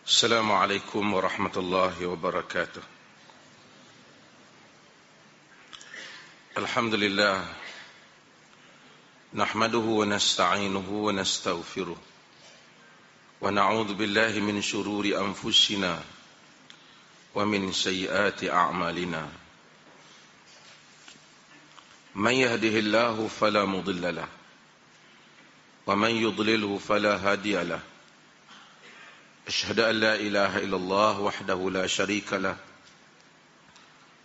Assalamualaikum warahmatullahi wabarakatuh. Alhamdulillah. Nahmaduhu wa nasta'inuhu wa nastaghfiruh. Wa na'udzu billahi min shururi anfusina wa min sayyiati a'malina. Man yahdihillahu fala mudilla lahu wa man yudlilhu fala hadiya lahu. Asyhadu an la ilaha illallah wahdahu la syarika lah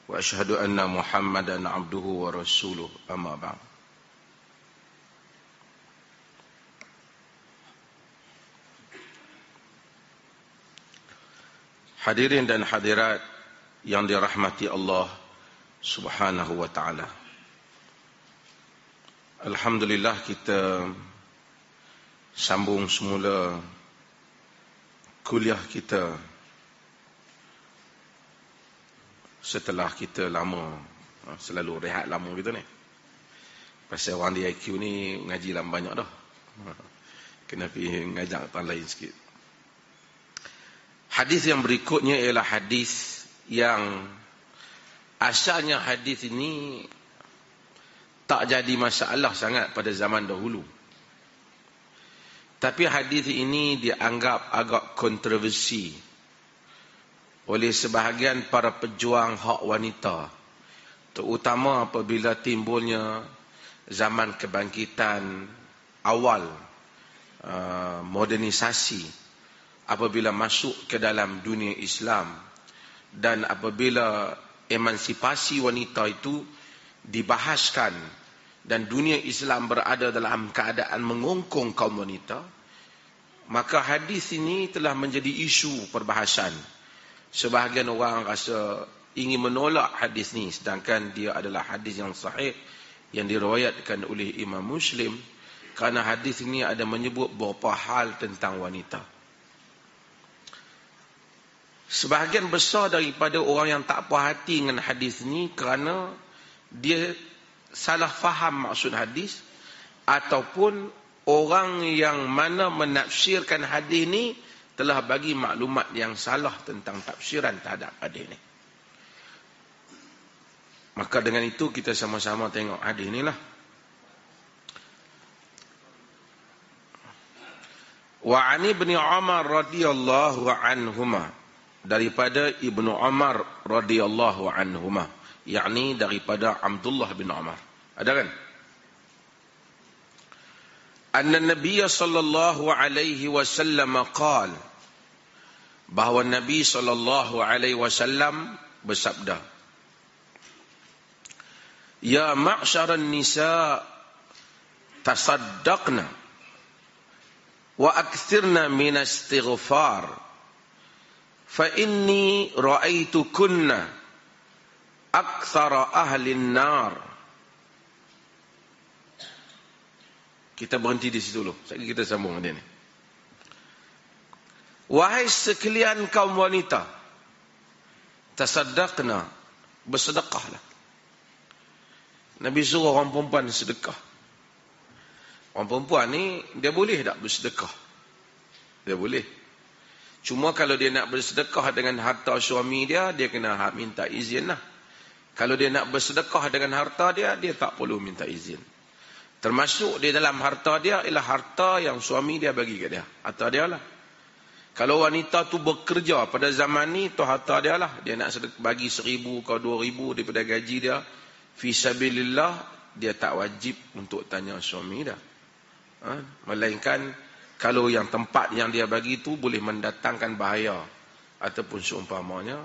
wa asyhadu anna Muhammadan abduhu wa rasuluh, amma ba'd. Hadirin dan hadirat yang dirahmati Allah Subhanahu wa taala. Alhamdulillah, kita sambung semula kuliah kita setelah kita lama selalu rehat lama gitu ni. Pasal orang di IQ ni ngaji lama banyak dah. Kena pergi ngajak tempat lain sikit. Hadis yang berikutnya ialah hadis yang asalnya hadis ini tak jadi masalah sangat pada zaman dahulu. Tapi hadis ini dianggap agak kontroversi oleh sebahagian para pejuang hak wanita, terutama apabila timbulnya zaman kebangkitan awal modernisasi, apabila masuk ke dalam dunia Islam dan apabila emansipasi wanita itu dibahaskan dan dunia Islam berada dalam keadaan mengongkong kaum wanita, maka hadis ini telah menjadi isu perbahasan. Sebahagian orang rasa ingin menolak hadis ini, sedangkan dia adalah hadis yang sahih yang diriwayatkan oleh Imam Muslim, kerana hadis ini ada menyebut beberapa hal tentang wanita. Sebahagian besar daripada orang yang tak puas hati dengan hadis ini kerana dia salah faham maksud hadis, ataupun orang yang mana menafsirkan hadis ni telah bagi maklumat yang salah tentang tafsiran terhadap hadis ni. Maka dengan itu kita sama-sama tengok hadis ni lah. Wa ani ibn Umar radhiyallahu anhuma, daripada Ibnu Umar radhiyallahu anhuma, yakni daripada Abdullah bin Umar. Ada kan? Anna Nabiy sallallahu alaihi wasallam qala, bahawa Nabi sallallahu alaihi wasallam bersabda, ya ma'syaran nisa tasaddaqna wa akthirna min istighfar fa inni ra'aitukunna aktsara ahli an-nar. Kita berhenti di situ dulu. Sekali kita sambung dia ni. Wahai sekalian kaum wanita, tasaddaqna, bersedekahlah. Nabi suruh orang perempuan sedekah. Orang perempuan ni dia boleh tak bersedekah? Dia boleh. Cuma kalau dia nak bersedekah dengan harta suami dia, dia kena minta izin lah. Kalau dia nak bersedekah dengan harta dia, dia tak perlu minta izin. Termasuk di dalam harta dia ialah harta yang suami dia bagi ke dia. Harta dia lah. Kalau wanita tu bekerja pada zaman ni, tu harta dia lah. Dia nak bagi 1,000 ke 2,000 daripada gaji dia, fi sabilillah, dia tak wajib untuk tanya suami dia. Melainkan kalau yang tempat yang dia bagi tu boleh mendatangkan bahaya ataupun seumpamanya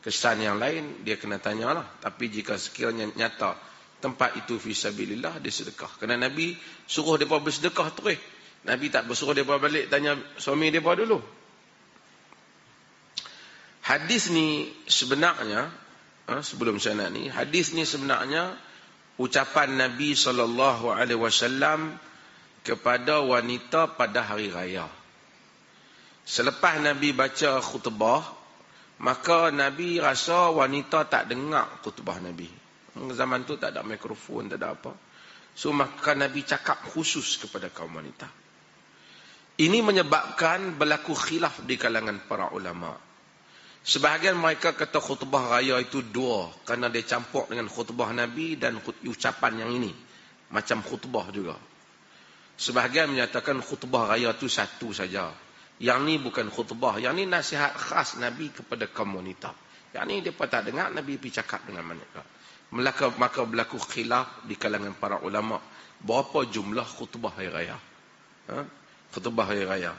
kesan yang lain, dia kena tanyalah. Tapi jika sekiranya nyata tempat itu fisabilillah, dia sedekah. Kerana Nabi suruh mereka bersedekah terus. Nabi tak bersuruh mereka balik tanya suami mereka dulu. Hadis ni sebenarnya, sebelum saya nak ni, hadis ni sebenarnya ucapan Nabi SAW kepada wanita pada hari raya. Selepas Nabi baca khutbah, maka Nabi rasa wanita tak dengar khutbah Nabi. Zaman tu tak ada mikrofon, tak ada apa. So maka Nabi cakap khusus kepada kaum wanita. Ini menyebabkan berlaku khilaf di kalangan para ulama. Sebahagian mereka kata khutbah raya itu dua, kerana dia campur dengan khutbah Nabi dan ucapan yang ini. Macam khutbah juga. Sebahagian menyatakan khutbah raya itu satu saja. Yang ni bukan khutbah. Yang ni nasihat khas Nabi kepada kaum wanita. Yang ni mereka tak dengar, Nabi pergi cakap dengan mereka. Maka berlaku khilaf di kalangan para ulama. Berapa jumlah khutbah hari raya? Khutbah hari raya.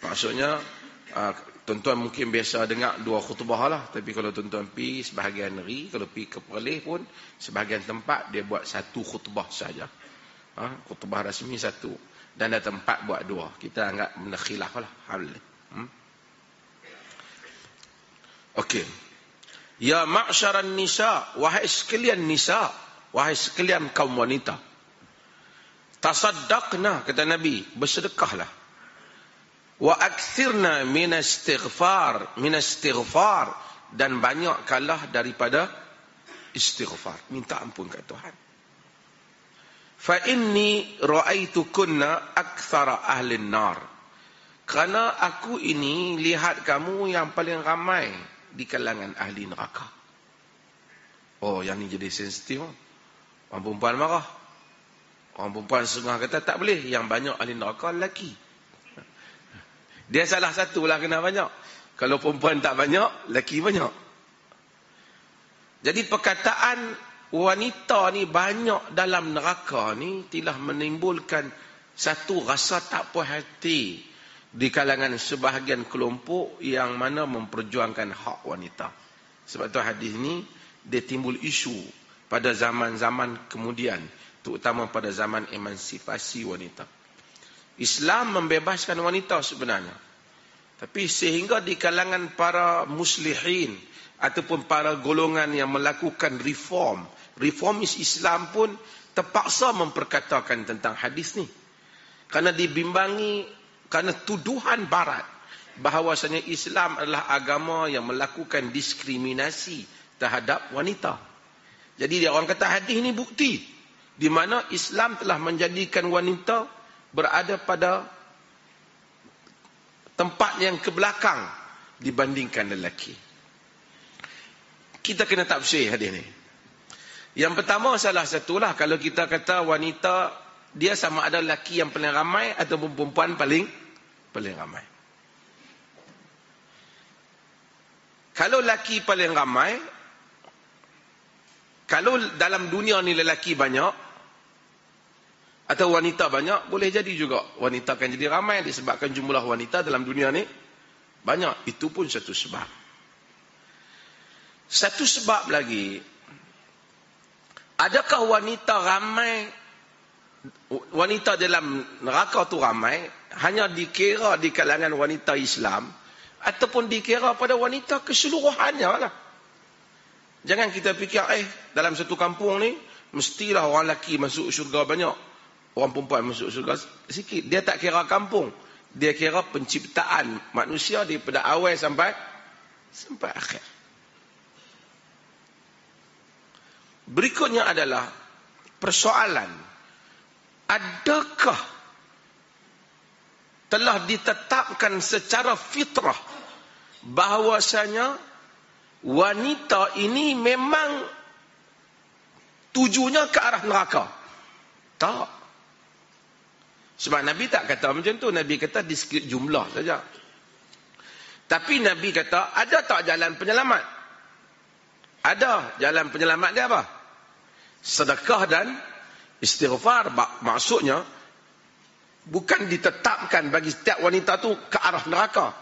Maksudnya, tuan-tuan mungkin biasa dengar dua khutbah lah. Tapi kalau tuan-tuan pergi sebahagian negeri, kalau pergi ke Perlis pun, sebahagian tempat dia buat satu khutbah saja. Khutbah rasmi satu. Dan ada tempat buat dua. Kita anggap benda khilaf lah. Okey. Ya ma'syaran nisa, wahai sekalian nisa, wahai sekalian kaum wanita. Tasaddaqna, kata Nabi, bersedekahlah. Wa akthirna min istighfar, dan banyakkanlah daripada istighfar, minta ampun kat Tuhan. Fa inni ra'aitukunna akthara ahli nar. Kerana aku ini lihat kamu yang paling ramai di kalangan ahli neraka. Oh, yang ni jadi sensitif. Orang perempuan marah. Orang perempuan setengah kata tak boleh. Yang banyak ahli neraka lelaki. Dia salah satu lah kena banyak. Kalau perempuan tak banyak, lelaki banyak. Jadi perkataan wanita ni banyak dalam neraka ni telah menimbulkan satu rasa tak puas hati di kalangan sebahagian kelompok yang mana memperjuangkan hak wanita. Sebab tu hadis ni dia timbul isu pada zaman-zaman kemudian, terutama pada zaman emansipasi wanita. Islam membebaskan wanita sebenarnya. Tapi sehingga di kalangan para muslihin ataupun para golongan yang melakukan reformis Islam pun terpaksa memperkatakan tentang hadis ni. Kerana dibimbangi, kerana tuduhan barat bahawasanya Islam adalah agama yang melakukan diskriminasi terhadap wanita. Jadi dia orang kata hadis ni bukti di mana Islam telah menjadikan wanita berada pada tempat yang ke belakang dibandingkan lelaki. Kita kena tafsir hadis ni. Yang pertama salah satulah kalau kita kata wanita dia sama ada lelaki yang paling ramai ataupun perempuan paling ramai. Kalau lelaki paling ramai, kalau dalam dunia ni lelaki banyak atau wanita banyak, boleh jadi juga wanita akan jadi ramai disebabkan jumlah wanita dalam dunia ni banyak. Itu pun satu sebab. Satu sebab lagi, adakah wanita ramai, wanita dalam neraka tu ramai hanya dikira di kalangan wanita Islam ataupun dikira pada wanita keseluruhannya lah. Jangan kita fikir dalam satu kampung ni mestilah orang lelaki masuk syurga banyak, orang perempuan masuk syurga sikit. Dia tak kira kampung, dia kira penciptaan manusia daripada awal sampai akhir. Berikutnya adalah persoalan, adakah telah ditetapkan secara fitrah bahawasanya wanita ini memang tujunya ke arah neraka? Tak. Sebab Nabi tak kata macam tu. Nabi kata diskrit jumlah saja. Tapi Nabi kata ada tak jalan penyelamat? Ada. Jalan penyelamat dia apa? Sedekah dan istighfar. Maksudnya bukan ditetapkan bagi setiap wanita tu ke arah neraka.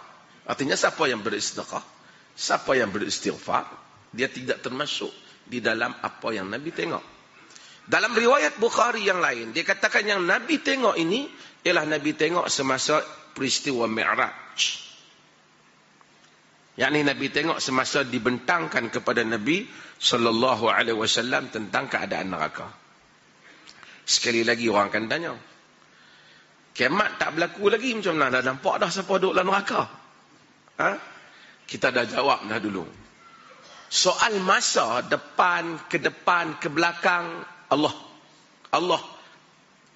Artinya siapa yang bersedekah, siapa yang beristighfar, dia tidak termasuk di dalam apa yang Nabi tengok. Dalam riwayat Bukhari yang lain, dia katakan yang Nabi tengok ini ialah Nabi tengok semasa peristiwa Mi'raj. Yang ini Nabi tengok semasa dibentangkan kepada Nabi sallallahu alaihi wasallam tentang keadaan neraka. Sekali lagi orang akan tanya, kiamat tak berlaku lagi macam mana? Dah nampak dah siapa duduk dalam neraka? Kita dah jawab dah dulu. Soal masa depan, ke belakang, Allah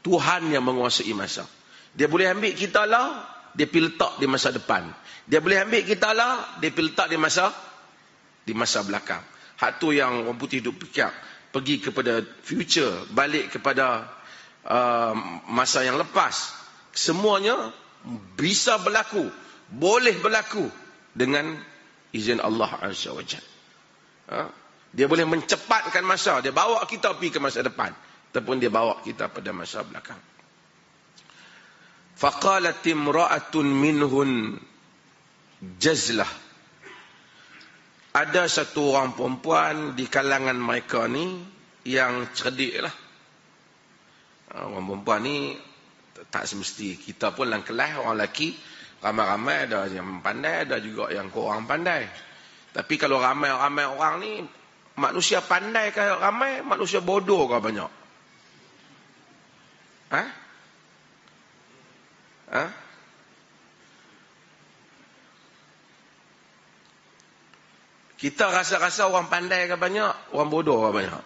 Tuhan yang menguasai masa. Dia boleh ambil kita lah, dia pergi letak di masa depan. Dia boleh ambil kita lah, dia pergi letak di masa belakang. Hak tu yang orang putih duk fikir, pergi kepada future, balik kepada masa yang lepas. Semuanya bisa berlaku, boleh berlaku dengan izin Allah Azza wa Jalla. Dia boleh mencepatkan masa, dia bawa kita pergi ke masa depan, ataupun dia bawa kita pada masa belakang. Faqalat imra'atun minhun jazlah. Ada satu orang perempuan di kalangan mereka ni yang cerdik lah. Orang perempuan ni tak semesti. Kita pun dalam kelas orang lelaki ramai-ramai, ada yang pandai, ada juga yang kurang pandai. Tapi kalau ramai-ramai orang ni, manusia pandai ke ramai, manusia bodoh ke banyak? Kita rasa-rasa orang pandai ke banyak, orang bodoh ke banyak?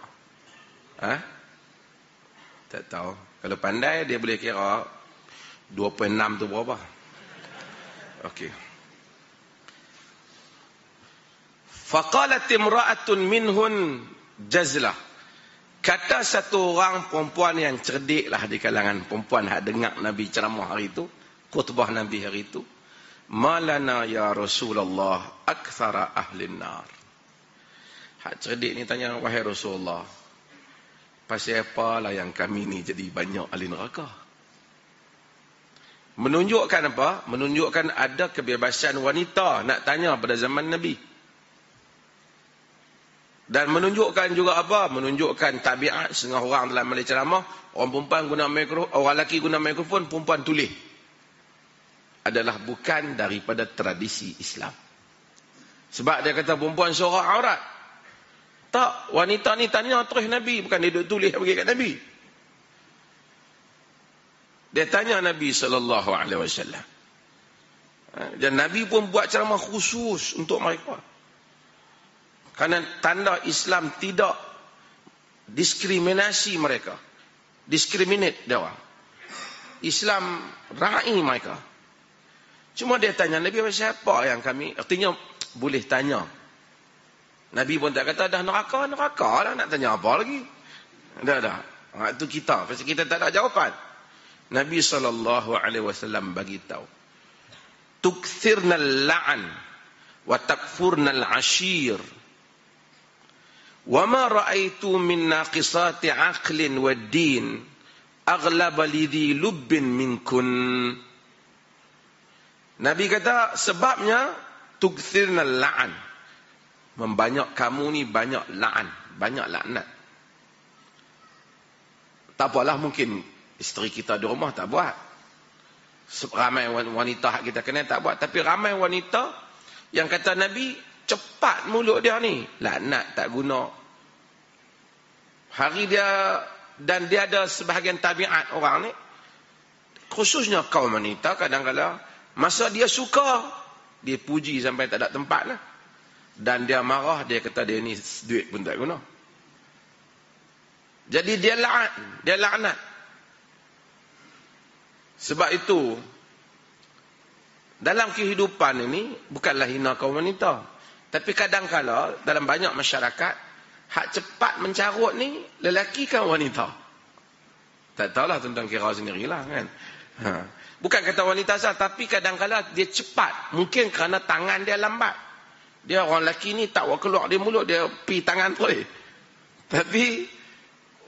Tak tahu. Kalau pandai, dia boleh kira 2.6 tu berapa? Okey. Faqalat imra'atun minhun jazlah. Kata satu orang perempuan yang cerdik lah di kalangan perempuan yang dengar Nabi ceramah hari itu, khutbah Nabi hari itu. Malana ya Rasulullah akthara ahlin nar. Hak cerdik ni tanya, wahai Rasulullah, pasal apalah yang kami ni jadi banyak ahli neraka? Menunjukkan apa? Menunjukkan ada kebebasan wanita nak tanya pada zaman Nabi. Dan menunjukkan juga apa? Menunjukkan tabiat setengah orang dalam majlis ceramah, orang perempuan guna mikrofon, orang lelaki guna mikrofon, perempuan tulis. Adalah bukan daripada tradisi Islam. Sebab dia kata perempuan suara aurat. Tak, wanita ni tanya terus Nabi, bukan dia duduk tulis bagi kat Nabi. Dia tanya Nabi SAW. Dan Nabi pun buat ceramah khusus untuk mereka. Kerana tanda Islam tidak diskriminasi mereka. Discriminate dia orang. Islam ra'i mereka. Cuma dia tanya Nabi, siapa yang kami, artinya boleh tanya. Nabi pun tak kata dah neraka lah, nak tanya apa lagi. Dah. Itu kita, pasal kita tak ada jawapan. Nabi SAW bagi tahu, tukthirna al-la'an wa takfurna al-ashir wa ma ra'aitu min naqisati aqlin wa din aghlaba lidhi lubbin minkun. Nabi kata sebabnya tukthirna al-la'an, membanyak kamu ni banyak la'an, banyak laknat. Tak apalah, mungkin isteri kita di rumah tak buat. Ramai wanita kita kenal tak buat. Tapi ramai wanita yang kata Nabi, cepat mulut dia ni, laknat tak guna. Hari dia, dan dia ada sebahagian tabiat orang ni, khususnya kaum wanita, kadang-kadang masa dia suka, dia puji sampai tak ada tempat lah. Dan dia marah, dia kata dia ni duit pun tak guna. Jadi dia laknat. Sebab itu, dalam kehidupan ini, bukanlah hina kaum wanita. Tapi kadang-kadang dalam banyak masyarakat, hak cepat mencarut ni, lelaki kan wanita. Tak tahulah tentang kira sendirilah kan. Bukan kata wanita sah, tapi kadang-kadang dia cepat. Mungkin kerana tangan dia lambat. Dia orang lelaki ni tak keluar di mulut, dia pi tangan boleh. Tapi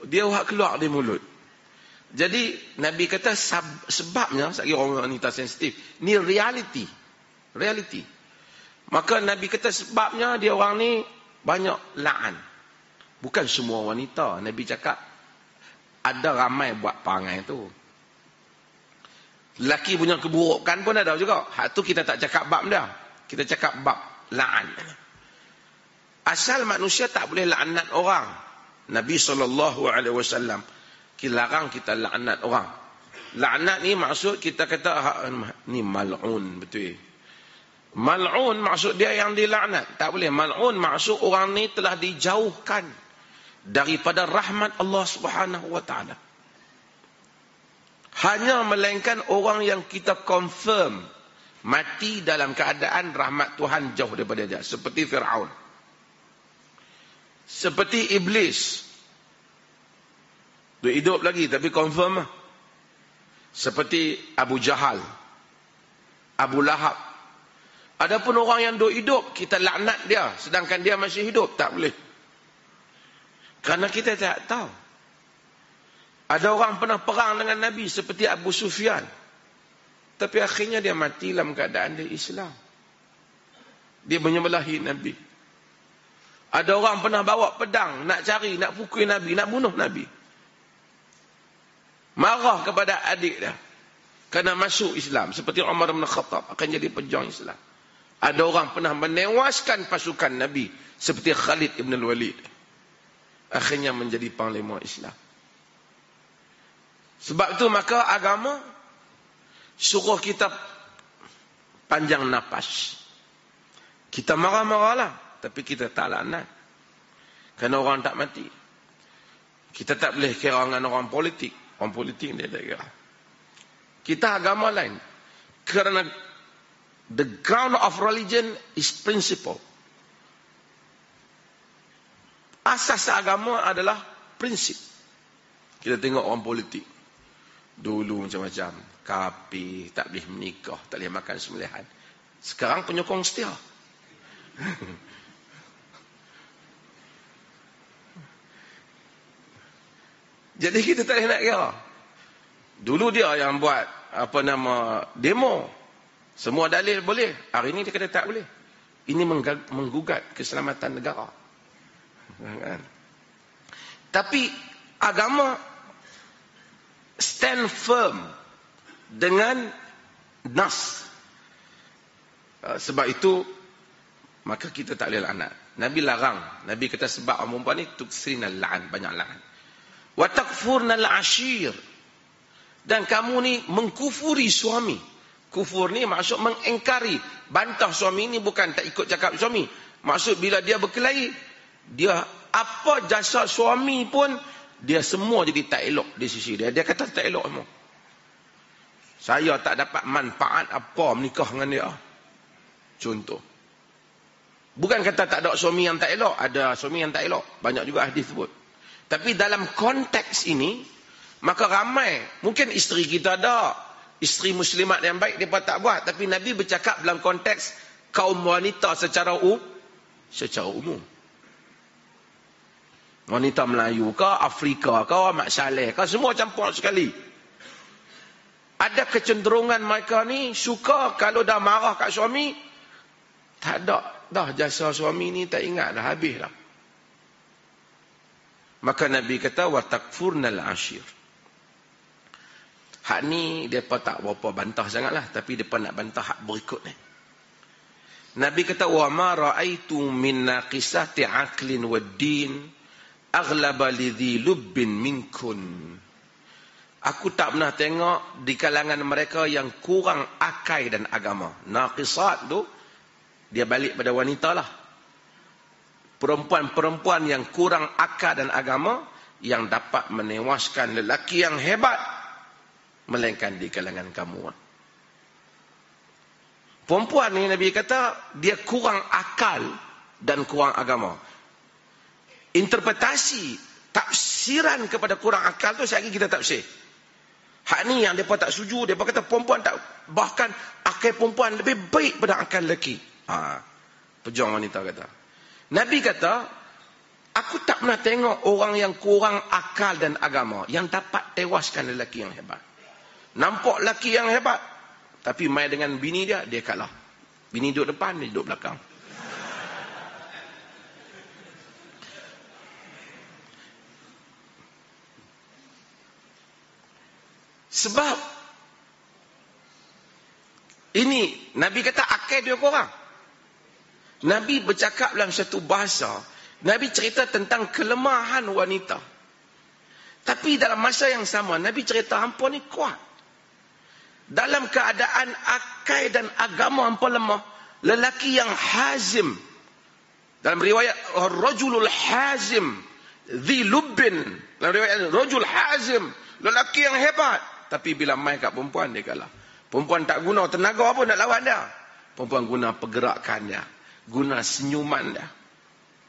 dia keluar di mulut. Jadi Nabi kata sebabnya, saya orang wanita sensitif, ni reality. Maka Nabi kata sebabnya dia orang ni banyak la'an. Bukan semua wanita. Nabi cakap ada ramai buat perangai tu. Lelaki punya keburukan pun ada juga. Hak tu kita tak cakap bab dia. Kita cakap bab la'an. Asal manusia tak boleh laknat orang. Nabi SAW larang kita laknat orang. Laknat ni maksud kita kata ni mal'un, betul. Mal'un maksud dia yang dilaknat. Tak boleh. Mal'un maksud orang ni telah dijauhkan daripada rahmat Allah Subhanahu wa ta'ala. Hanya melainkan orang yang kita confirm mati dalam keadaan rahmat Tuhan jauh daripada dia. Seperti Fir'aun. Seperti Iblis. Dia hidup lagi tapi confirm lah. Seperti Abu Jahal, Abu Lahab. Adapun orang yang duk hidup, kita laknat dia sedangkan dia masih hidup, tak boleh. Kerana kita tak tahu. Ada orang pernah perang dengan Nabi seperti Abu Sufyan, tapi akhirnya dia mati dalam keadaan dia Islam. Dia menyembelahi Nabi. Ada orang pernah bawa pedang nak cari, nak pukul Nabi, nak bunuh Nabi. Marah kepada adik dia kerana masuk Islam, seperti Umar bin Khattab akan jadi pejuang Islam. Ada orang pernah menewaskan pasukan Nabi seperti Khalid ibn al-Walid, akhirnya menjadi panglima Islam. Sebab itu maka agama suruh kita panjang nafas. Kita marah-marahlah, tapi kita tak laknat kerana orang tak mati. Kita tak boleh kira dengan orang politik. Orang politik dia tak kira. Kita agama lain. Kerana the ground of religion is principle. Asas agama adalah prinsip. Kita tengok orang politik. Dulu macam-macam. Kafir, tak boleh menikah, tak boleh makan sembelihan. Sekarang penyokong setia. Jadi kita tak boleh nak kira. Dulu dia yang buat demo. Semua dalil boleh. Hari ini dia kata tak boleh. Ini menggugat keselamatan negara. Tapi agama stand firm dengan nas. Sebab itu maka kita tak boleh laknat. Nabi larang. Nabi kata sebab orang perempuan ni tuksrinal la'an, banyak la'an. Wa takfurnal ashir, dan kamu ni mengkufuri suami. Kufur ni maksud mengingkari, bantah suami ni, bukan tak ikut cakap suami. Maksud bila dia berkelahi, dia apa jasa suami pun dia semua jadi tak elok di sisi dia. Dia kata tak elok semua. Saya tak dapat manfaat apa menikah dengan dia. Contoh. Bukan kata tak ada suami yang tak elok, ada suami yang tak elok. Banyak juga hadis sebut. Tapi dalam konteks ini, maka ramai, mungkin isteri kita ada, isteri muslimat yang baik, mereka tak buat. Tapi Nabi bercakap dalam konteks kaum wanita secara umum. Wanita Melayu ke, Afrika ke, Mak Saleh ke, semua campur sekali. Ada kecenderungan mereka ni suka kalau dah marah kat suami, tak ada dah jasa suami ni, tak ingat dah, habis dah. Maka Nabi kata wa takfurnal ashir. Hak ni depa tak berapa bantah sangatlah, tapi depa nak bantah hak berikut ni. Nabi kata wa ma raaitu min naqisati aqlin wad-din aghlaba lidhi lubbin minkun. Aku tak pernah tengok di kalangan mereka yang kurang akal dan agama. Naqisat tu dia balik pada wanita lah. Perempuan-perempuan yang kurang akal dan agama yang dapat menewaskan lelaki yang hebat, melainkan di kalangan kamu. Perempuan ni Nabi kata dia kurang akal dan kurang agama. Interpretasi, tafsiran kepada kurang akal tu sekali kita tak bersih. Hak ni yang mereka tak setuju. Mereka kata perempuan tak, bahkan akal perempuan lebih baik pada akal lelaki. Pejuang wanita kata. Nabi kata, aku tak pernah tengok orang yang kurang akal dan agama yang dapat tewaskan lelaki yang hebat. Nampak lelaki yang hebat, tapi main dengan bini dia, dia kalah. Bini duduk depan, dia duduk belakang. Sebab ini Nabi kata akal dia kurang. Nabi bercakap dalam satu bahasa, Nabi cerita tentang kelemahan wanita. Tapi dalam masa yang sama, Nabi cerita hampa ni kuat. Dalam keadaan akal dan agama hampa lemah, lelaki yang hazim. Dalam riwayat, rajulul hazim, dhi lubbin. Dalam riwayat, rajul hazim, lelaki yang hebat. tapi bila main kat perempuan dia kalah. Perempuan tak guna tenaga pun nak lawan dia. Perempuan guna pergerakan dia, guna senyuman dia.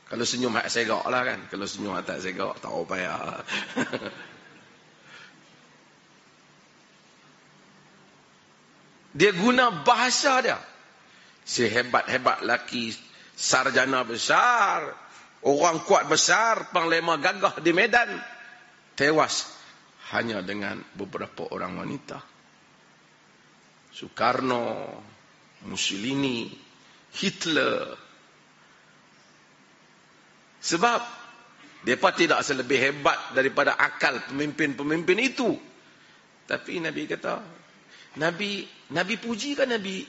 Kalau senyum hak segak lah kan. Kalau senyum hak tak segak, tak payah. Dia guna bahasa dia. Sehebat-hebat laki, sarjana besar, orang kuat besar, panglima gagah di medan, tewas hanya dengan beberapa orang wanita. Soekarno, Mussolini, Hitler. Sebab mereka tidak selebih hebat daripada akal pemimpin-pemimpin itu. Tapi Nabi kata, Nabi puji kan Nabi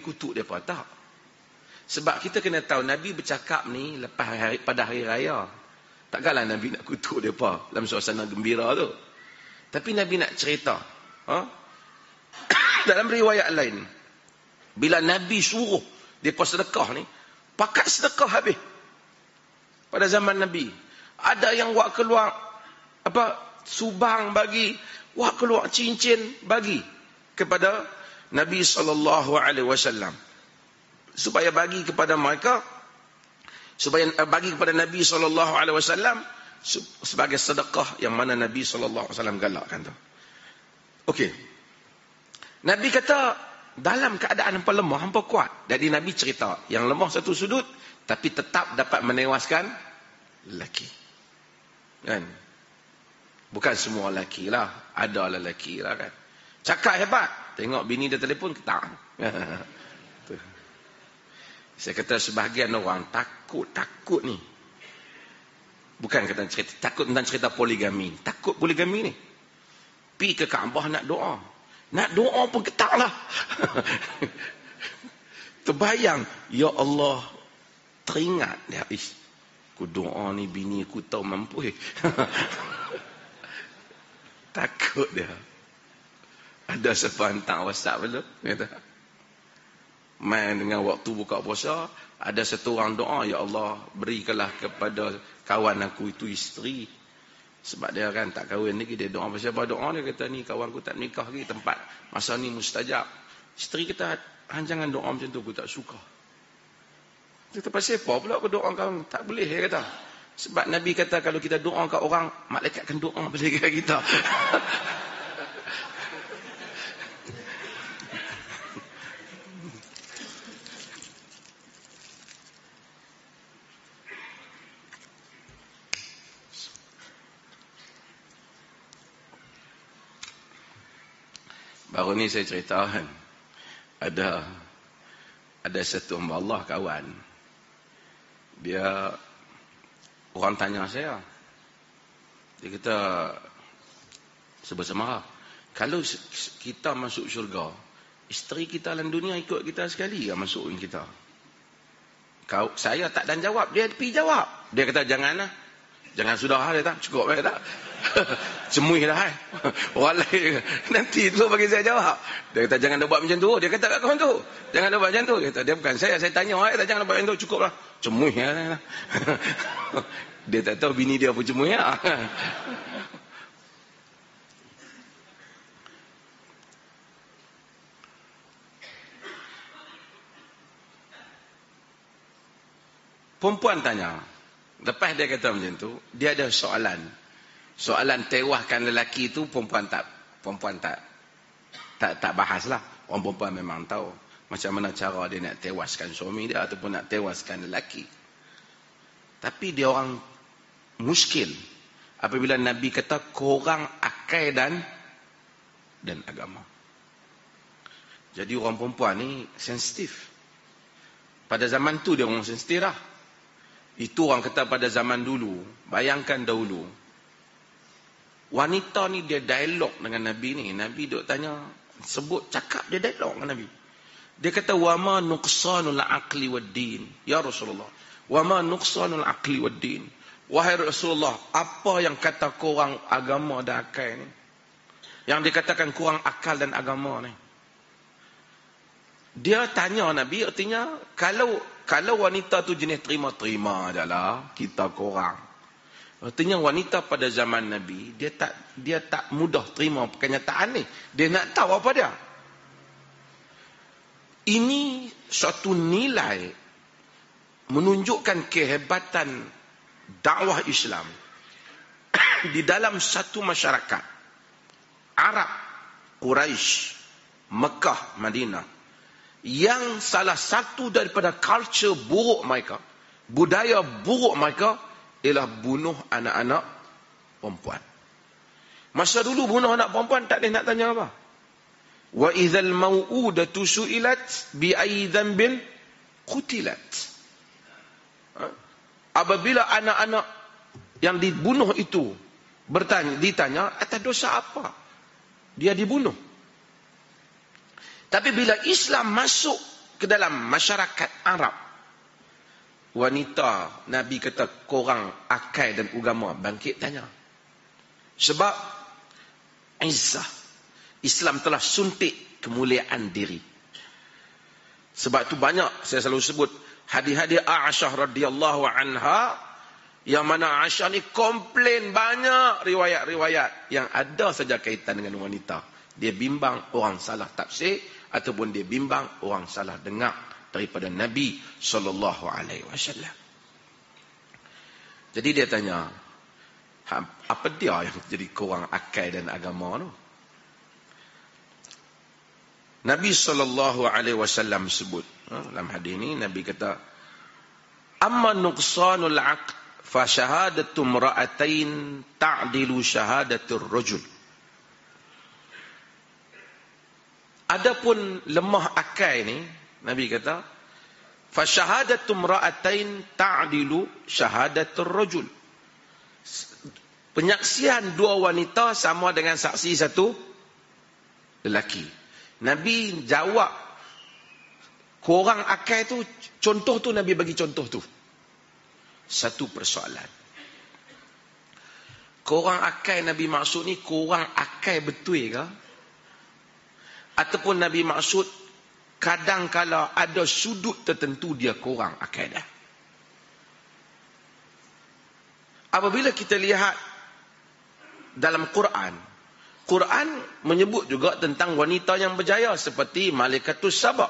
kutuk mereka tak? Sebab kita kena tahu Nabi bercakap ni pada hari raya. Takkanlah Nabi nak kutuk mereka dalam suasana gembira tu. Tapi Nabi nak cerita. Dalam riwayat lain, bila Nabi suruh mereka sedekah ni, pakat sedekah habis. Pada zaman Nabi, ada yang buat keluar subang bagi, buat keluar cincin bagi kepada Nabi SAW, supaya bagi kepada mereka, supaya bagi kepada Nabi SAW sebagai sedekah yang mana Nabi SAW galakkan tu. Okey. Nabi kata dalam keadaan hampa lemah, hampa kuat. Jadi Nabi cerita yang lemah satu sudut tapi tetap dapat menewaskan lelaki. Kan? Bukan semua lelaki lah, ada lelaki lah kan. Cakap hebat, tengok bini dia telefon ketak. Saya kata sebahagian orang takut ni. Bukan kata cerita, takut tentang cerita poligami. Takut poligami ni. Pergi ke Kaabah nak doa. Nak doa pun ketak lah. Terbayang, ya Allah, teringat dia. Aku doa ni bini aku tahu mampu. Takut dia. Ada siapa hantar WhatsApp belum? Kata. Main dengan waktu buka puasa, ada satu orang doa, ya Allah, berikanlah kepada kawan aku itu isteri. Sebab dia kan tak kahwin lagi, dia doa pasal apa doa, dia kata ni kawan aku tak nikah lagi, tempat masa ni mustajab. Isteri kita, jangan doa macam tu, aku tak suka. Dia kata pasal apa pula aku doa kau? Tak boleh, dia kata. Sebab Nabi kata kalau kita doa kat orang, malaikat akan doa balik kat kita. Baru ni saya ceritakan, ada satu hamba Allah kawan. Dia, orang tanya saya, dia kata sebesar kalau kita masuk syurga, isteri kita dalam dunia ikut kita sekali ya masuk kita. Saya tak dan jawab, dia pergi jawab. Dia kata janganlah, jangan sudah dia tak cukup dia tak. Cemui dah orang lain nanti tu bagi saya jawab. Dia kata jangan buat macam tu. Dia kata kat kawan tu, jangan buat macam tu. Dia kata dia bukan saya tanya kata jangan buat macam tu, cukup lah. Cemui lah. Dia tak tahu bini dia pun cemui lah. Perempuan tanya, lepas dia kata macam tu, dia ada soalan tewaskan lelaki tu, perempuan tak bahas lah. Orang perempuan memang tahu macam mana cara dia nak tewaskan suami dia ataupun nak tewaskan lelaki. Tapi dia orang muskil apabila Nabi kata korang akal dan agama. Jadi orang perempuan ni sensitif. Pada zaman tu dia orang sensitif lah. Itu orang kata pada zaman dulu. Bayangkan dahulu, wanita ni dia dialog dengan Nabi ni. Nabi duk tanya, sebut cakap dia dialog dengan Nabi. Dia kata wama nuqsanul aqli wad din. Ya Rasulullah, wama nuqsanul aqli wad din. Wahai Rasulullah, apa yang kata kurang agama dan akal ni? Yang dikatakan kurang akal dan agama ni. Dia tanya Nabi, artinya kalau wanita tu jenis terima-terima je lah, kita korang. Artinya wanita pada zaman Nabi, dia tak mudah terima kenyataan ni. Dia nak tahu apa dia. Ini suatu nilai menunjukkan kehebatan dakwah Islam di dalam satu masyarakat Arab, Quraisy, Mekah, Madinah, yang salah satu daripada culture buruk mereka, budaya buruk mereka, ialah bunuh anak-anak perempuan. Masa dulu bunuh anak perempuan tak ada nak tanya apa. Wa idzal mau'udatu su'ilat bi ayyi dhanbin qutilat. Apabila anak-anak yang dibunuh itu ditanya atas dosa apa dia dibunuh. Tapi bila Islam masuk ke dalam masyarakat Arab, wanita, Nabi kata, korang akal dan agama, bangkit tanya. Sebab izzah, Islam telah suntik kemuliaan diri. Sebab itu banyak, saya selalu sebut, hadis-hadis Aisyah radhiyallahu anha, yang mana Aisyah ni komplain banyak riwayat-riwayat yang ada saja kaitan dengan wanita. Dia bimbang orang salah tafsir, ataupun dia bimbang orang salah dengar daripada Nabi SAW. Jadi dia tanya, apa dia yang jadi korang akal dan agama tu? Nabi SAW sebut, dalam hadis ini Nabi kata, amma nuqsanul aqd fa syahadatu imra'atain ta'dilu syahadatur rajul. Adapun lemah akal ni, Nabi kata, fa syahadatu imra'atain ta'dilu syahadatur rajul. Penyaksian dua wanita sama dengan saksi satu lelaki. Nabi jawab, korang akal tu, contoh tu Nabi bagi contoh tu. Satu persoalan. Korang akal Nabi maksud ni, korang akal betul ke? Ataupun Nabi maksud, kadang-kala ada sudut tertentu dia korang akal dah. Apabila kita lihat dalam Quran menyebut juga tentang wanita yang berjaya seperti Malikatus Saba.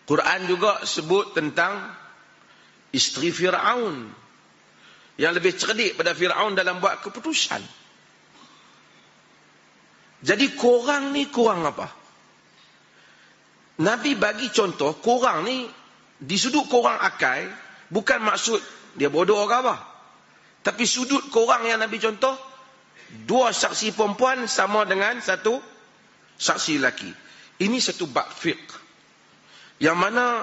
Quran juga sebut tentang isteri Fir'aun yang lebih cerdik pada Fir'aun dalam buat keputusan. Jadi korang ni korang apa? Nabi bagi contoh, korang ni di sudut korang akal, bukan maksud dia bodoh ke apa. Tapi sudut korang yang Nabi contoh, dua saksi perempuan sama dengan satu saksi lelaki. Ini satu bab fiqh, yang mana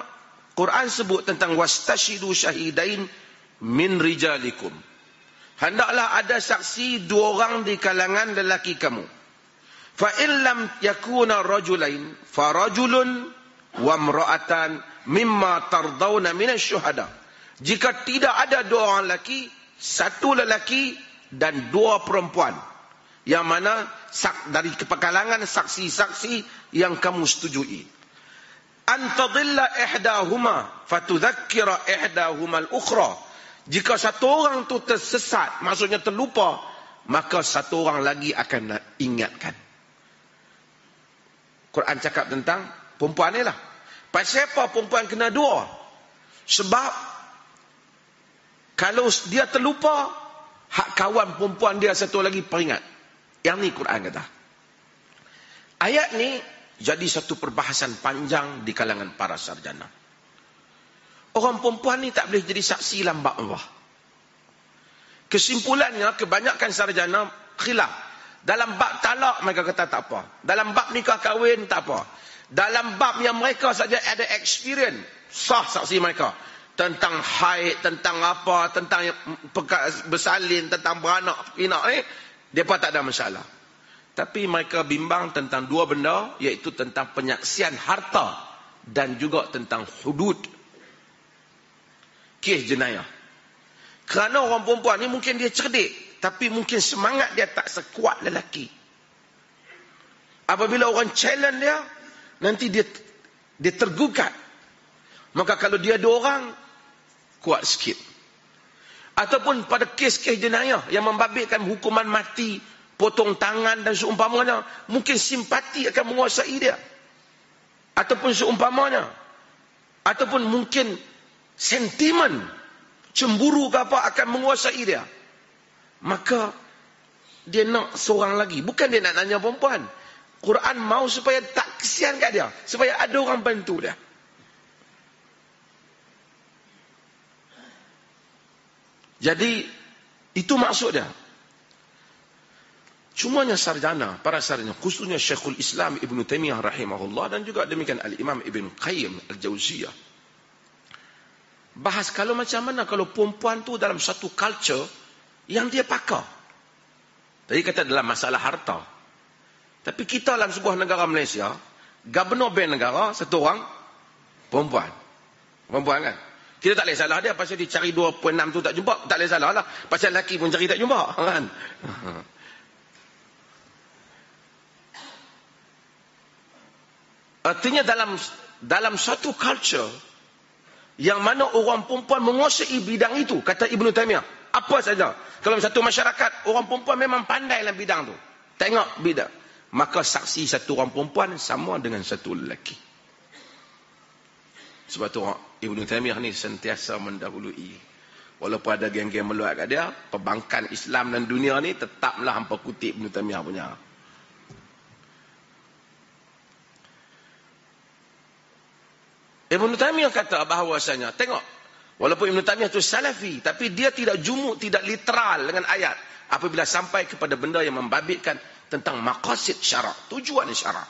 Quran sebut tentang wastashidu syahidain min rijalikum. Hendaklah ada saksi dua orang di kalangan lelaki kamu. Fa in lam yakuna rajulain fa rajulun wa imra'atan mimma tardawna minasy-syuhada. Jika tidak ada dua orang lelaki, satu lelaki dan dua perempuan, yang mana dari kalangan saksi-saksi yang kamu setujui. Antadilla ihdahuma fatudzakkira ihdahuma al-ukhra. Jika satu orang tu tersesat, maksudnya terlupa, maka satu orang lagi akan ingatkan. Quran cakap tentang perempuan ni lah. Pasal apa perempuan kena dua? Sebab kalau dia terlupa, hak kawan perempuan dia satu lagi peringat. Yang ni Quran kata. Ayat ni jadi satu perbahasan panjang di kalangan para sarjana. Orang perempuan ni tak boleh jadi saksi lambat Allah. Kesimpulannya, kebanyakan sarjana khilaf. Dalam bab talak mereka kata tak apa. Dalam bab nikah kahwin tak apa. Dalam bab yang mereka saja ada experience, sah saksi mereka. Tentang haid, tentang apa, tentang bersalin, tentang beranak, pinak ni, mereka tak ada masalah. Tapi mereka bimbang tentang dua benda, iaitu tentang penyaksian harta dan juga tentang hudud, kes jenayah. Kerana orang perempuan ni mungkin dia cerdik, tapi mungkin semangat dia tak sekuat lelaki. Apabila orang challenge dia, nanti dia tergugat. Maka kalau dia dua orang, kuat sikit. Ataupun pada kes-kes jenayah yang membabitkan hukuman mati, potong tangan dan seumpamanya, mungkin simpati akan menguasai dia. Ataupun seumpamanya. Ataupun mungkin sentimen, cemburu ke apa akan menguasai dia. Maka dia nak seorang lagi. Bukan dia nak tanya perempuan. Quran mau supaya tak kesian kat dia. Supaya ada orang bantu dia. Jadi, itu maksud dia. Cumanya sarjana, para sarjana, khususnya Syekhul Islam Ibn Taymiyah rahimahullah dan juga demikian Al-Imam Ibn Qayyim Al-Jawziyah. Bahas kalau macam mana kalau perempuan tu dalam satu culture yang dia pakar. Tadi kata dalam masalah harta. Tapi kita dalam sebuah negara Malaysia, Gubernur Bank negara, satu orang, perempuan. Perempuan kan? Kita tak boleh salah dia pasal dia cari 2.6 tu tak jumpa. Tak boleh salah lah. Pasal lelaki pun cari tak jumpa. Kan? Artinya dalam satu culture, yang mana orang perempuan menguasai bidang itu, kata Ibn Taymiyah, apa saja. Kalau satu masyarakat, orang perempuan memang pandai dalam bidang tu. Tengok bidang. Maka saksi satu orang perempuan sama dengan satu lelaki. Sebab tu Ibn Taymiyah ni sentiasa mendahului. Walaupun ada geng-geng meluat kat dia, perbankan Islam dan dunia ni tetaplah hampa kutip Ibn Taymiyah punya. Ibn Taymiyah kata bahawasanya, tengok, walaupun Ibn Taymiyah tu salafi, tapi dia tidak jumuk, tidak literal dengan ayat. Apabila sampai kepada benda yang membabitkan tentang maqasid syarak, tujuan syarak.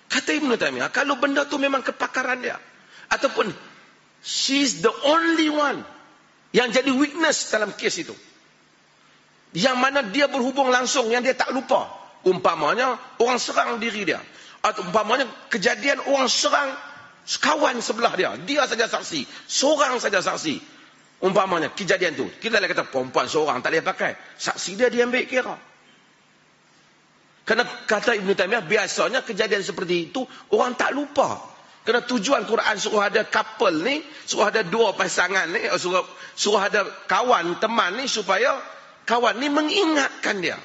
Kata Ibn Taymiyah, kalau benda tu memang kepakaran dia, ataupun she's the only one yang jadi witness dalam kes itu, yang mana dia berhubung langsung, yang dia tak lupa. Umpamanya orang serang diri dia, atau umpamanya kejadian orang serang kawan sebelah dia, dia saja saksi, seorang saja saksi. Umpamanya kejadian tu, kita boleh kata perempuan seorang tak boleh pakai, saksi dia ambil kira. Kerana kata Ibn Taymiyah, biasanya kejadian seperti itu orang tak lupa. Kerana tujuan Quran suruh ada couple ni, suruh ada dua pasangan ni, suruh ada kawan, teman ni, supaya kawan ni mengingatkan dia.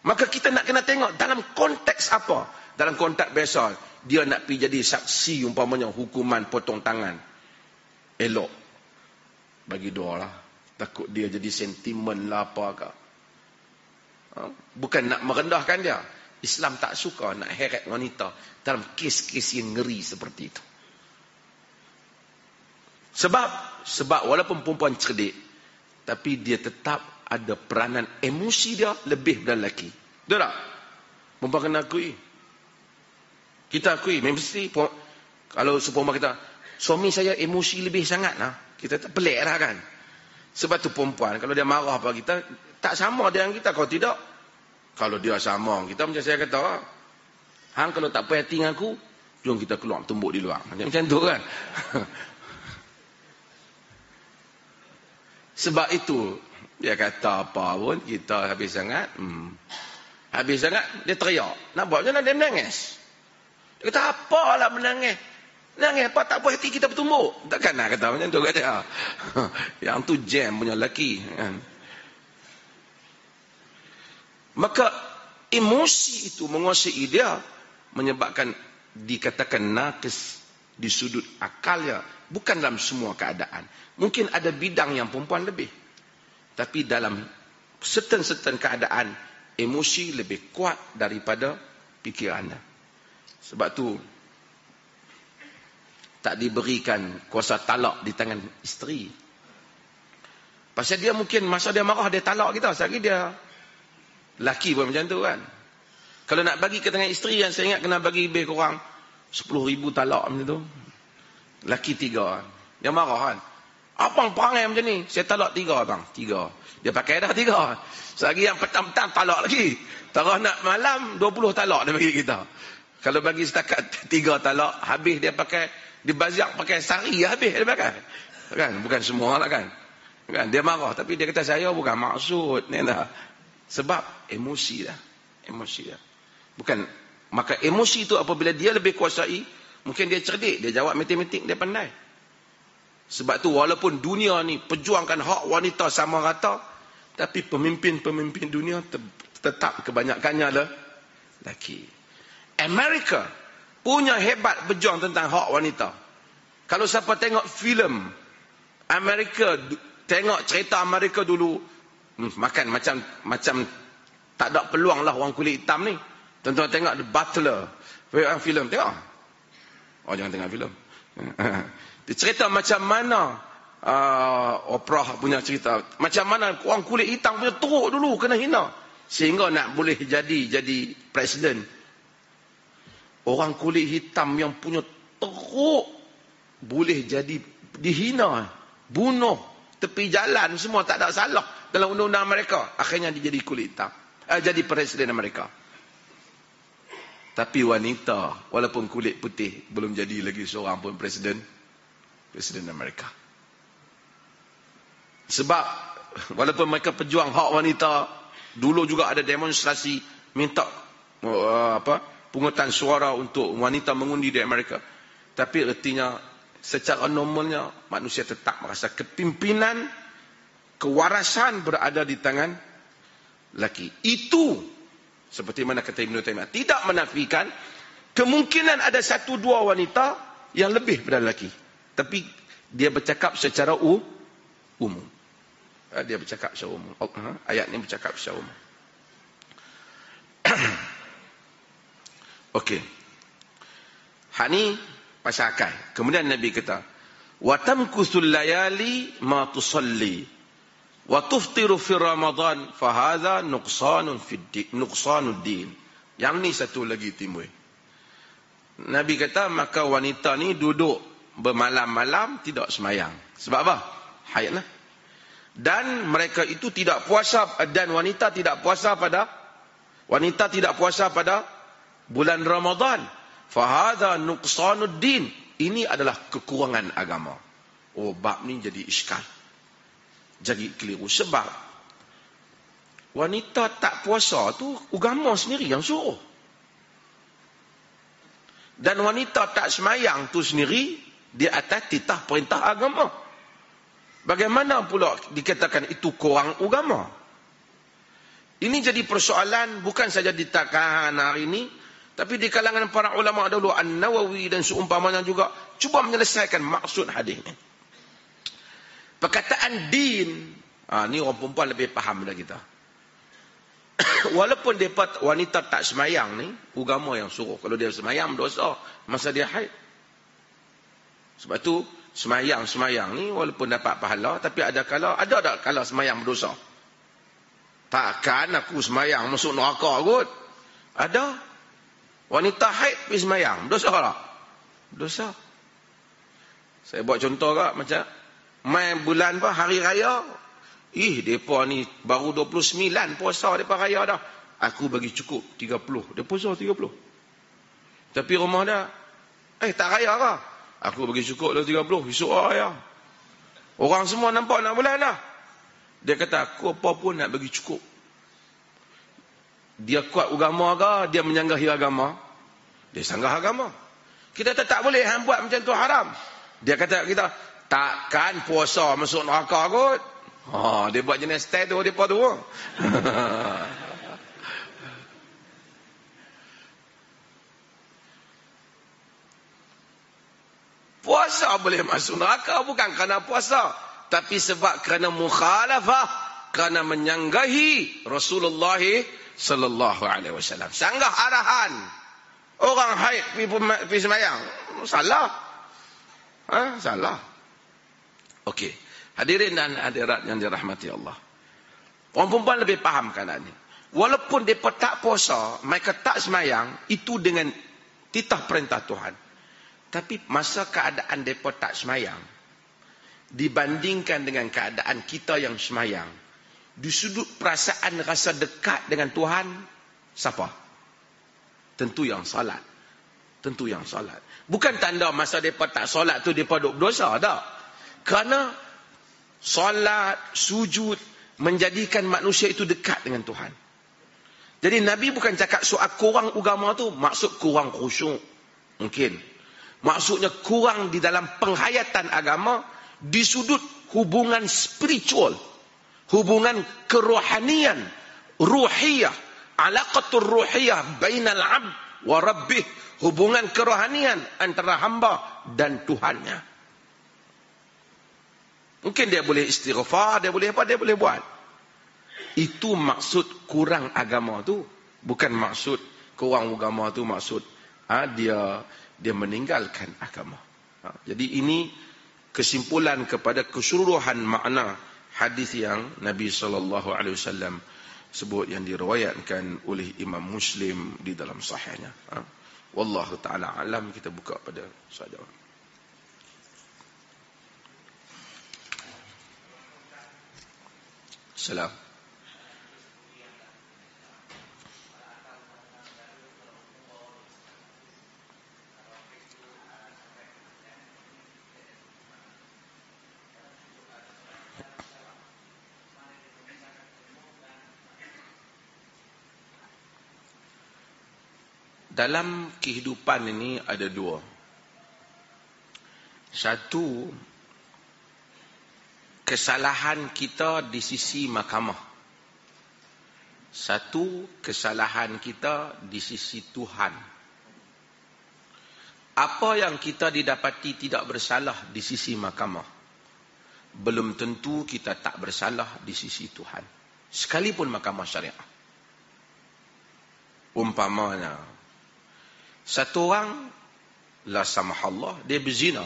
Maka kita nak kena tengok dalam konteks apa. Dalam konteks biasa, dia nak pergi jadi saksi umpamanya hukuman potong tangan. Elok. Bagi dua lah. Takut dia jadi sentimen lah apa ke. Bukan nak merendahkan dia. Islam tak suka nak heret wanita dalam kes-kes yang ngeri seperti itu. Sebab walaupun perempuan cerdik, tapi dia tetap ada peranan emosi dia lebih dari lelaki. Betul tak? Perempuan kena akui. Kita akui. Mesti kalau seumpama kita, suami saya emosi lebih sangat lah, kita tak pelik lah kan. Sebab tu perempuan, kalau dia marah apa kita, tak sama dengan kita. Kalau tidak, kalau dia sama kita, macam saya kata, hang kalau tak puas hati dengan aku, jom kita keluar tumbuk di luar. Macam tu kan. Sebab itu, dia kata apa pun, kita habis sangat, habis sangat, dia teriak. Nak buat macam mana dia menangis? Dia kata, apalah menangis? Menangis apa? Tak puas hati kita bertumbuk. Takkan nak kata macam tu kat dia. Yang tu jam punya lelaki. Kan? Maka emosi itu menguasai dia, menyebabkan dikatakan naqis di sudut akalnya. Bukan dalam semua keadaan. Mungkin ada bidang yang perempuan lebih. Tapi dalam certain keadaan, emosi lebih kuat daripada pikirannya. Sebab tu tak diberikan kuasa talak di tangan isteri. Pasal dia mungkin masa dia marah dia talak kita. Sekali dia laki pun macam tu kan. Kalau nak bagi ke tangan isteri, yang saya ingat kena bagi lebih kurang 10,000 talak macam tu. Laki 3. Dia marah kan. Abang perangai macam ni. Saya talak 3 bang. 3. Dia pakai dah 3. Selagi yang petang-petang talak lagi. Tarah nak malam 20 talak dia bagi kita. Kalau bagi setakat 3 talak, habis dia pakai, dia baziak pakai sari, habis dia pakai. Kan? Bukan semua lah kan. Kan? Dia marah. Tapi dia kata, saya bukan maksud. Ni dah. Sebab emosi dah. Emosi dah. Bukan. Maka emosi itu apabila dia lebih kuasai, mungkin dia cerdik. Dia jawab matematik, dia pandai. Sebab tu walaupun dunia ni perjuangkan hak wanita sama rata, tapi pemimpin-pemimpin dunia tetap kebanyakannya adalah lelaki. Amerika punya hebat berjuang tentang hak wanita. Kalau siapa tengok filem Amerika, tengok cerita Amerika dulu, makan macam tak ada peluang lah orang kulit hitam ni. Tuan-tuan tengok The Butler, filem tengok. Oh, jangan tengok filem. Dia cerita macam mana Oprah punya cerita, macam mana orang kulit hitam punya teruk dulu kena hina sehingga nak boleh jadi presiden. Orang kulit hitam yang punya teruk boleh jadi dihina, bunuh, tepi jalan, semua tak ada salah dalam undang-undang Amerika. Akhirnya dia jadi kulit hitam, jadi presiden Amerika. Tapi wanita walaupun kulit putih belum jadi lagi seorang pun presiden Amerika. Sebab walaupun mereka pejuang hak wanita, dulu juga ada demonstrasi minta pungutan suara untuk wanita mengundi di Amerika. Tapi ertinya secara normalnya manusia tetap merasa kepimpinan, kewarasan berada di tangan lelaki. Itu seperti mana kata Ibn Taymiyah, tidak menafikan kemungkinan ada satu dua wanita yang lebih daripada lelaki. Tapi dia bercakap secara umum. Dia bercakap secara umum. Ayat ni bercakap secara umum. Okey. Hak ni pasal akal. Kemudian Nabi kata, wa tamkusul layali ma tusalli wa tuftiru fi Ramadan fa hadha nuqsanun nuqsanud din. Yang ni satu lagi timbul. Nabi kata maka wanita ni duduk bermalam-malam tidak semayang. Sebab apa? Haid lah. Dan mereka itu tidak puasa, dan wanita tidak puasa pada bulan Ramadan. Fahadha nuqsanud din. Ini adalah kekurangan agama. Oh, bab ni jadi iskal, jadi keliru. Sebab wanita tak puasa tu agama sendiri yang suruh. Dan wanita tak semayang tu sendiri di atas titah perintah agama. Bagaimana pula dikatakan itu kurang agama? Ini jadi persoalan bukan saja di takahan hari ini, tapi di kalangan para ulama dahulu, An-Nawawi dan seumpamanya juga cuba menyelesaikan maksud hadis ini. Perkataan din, ni orang perempuan lebih faham daripada kita. Walaupun wanita tak semayang ni, agama yang suruh. Kalau dia semayang dosa masa dia haid. Sebab tu semayang ni walaupun dapat pahala, tapi ada kala semayang berdosa. Takkan aku semayang masuk neraka kot. Ada. Wanita haid pergi semayang, dosa tak? Dosa. Saya buat contoh kak, macam main bulan hari raya. Mereka ni baru 29 puasa mereka raya dah. Aku bagi cukup 30. Dia puasa 30. Tapi rumah dah, tak raya kah? Aku bagi cukup dah 30. Esok raya. Orang semua nampak nak bulan dah. Dia kata, aku apa pun nak bagi cukup. Dia kuat agama ke? Dia menyanggahi agama? Dia sanggah agama. Kita tak boleh buat macam tu haram. Dia kata kita, takkan puasa masuk neraka kot. Dia buat jenis style tu, dia tu. Puasa boleh masuk neraka bukan kerana puasa, tapi sebab kerana mukhalafah, kerana menyanggahi Rasulullah sallallahu alaihi wasallam. Sanggah arahan orang haid pergi sembahyang. Salah. Salah. Okey. Hadirin dan hadirat yang dirahmati Allah. Orang perempuan lebih faham keadaan ini. Walaupun mereka tak puasa, mereka tak sembahyang, itu dengan titah perintah Tuhan. Tapi masa keadaan mereka tak sembahyang, dibandingkan dengan keadaan kita yang sembahyang, di sudut perasaan rasa dekat dengan Tuhan, siapa? Tentu yang salat. Tentu yang salat. Bukan tanda masa mereka tak salat tu mereka duk berdosa, tak. Kerana salat, sujud menjadikan manusia itu dekat dengan Tuhan. Jadi Nabi bukan cakap soal kurang agama tu maksud kurang khusyuk. Mungkin maksudnya kurang di dalam penghayatan agama, di sudut hubungan spiritual, hubungan kerohanian, ruhiyah, alaqatul ruhiyah bainal abd wa rabbih, hubungan kerohanian antara hamba dan Tuhannya. Mungkin dia boleh istighfar, dia boleh apa, dia boleh buat. Itu maksud kurang agama tu. Bukan maksud kurang agama tu maksud dia meninggalkan agama. Jadi ini kesimpulan kepada keseluruhan makna hadis yang Nabi SAW sebut, yang diriwayatkan oleh Imam Muslim di dalam sahihnya. Wallahu ta'ala alam. Kita buka pada soal jawab. Salam. Dalam kehidupan ini ada dua. Satu, kesalahan kita di sisi mahkamah. Satu, kesalahan kita di sisi Tuhan. Apa yang kita didapati tidak bersalah di sisi mahkamah, belum tentu kita tak bersalah di sisi Tuhan. Sekalipun mahkamah syariah. Umpamanya, satu orang, la samahallah, dia berzina.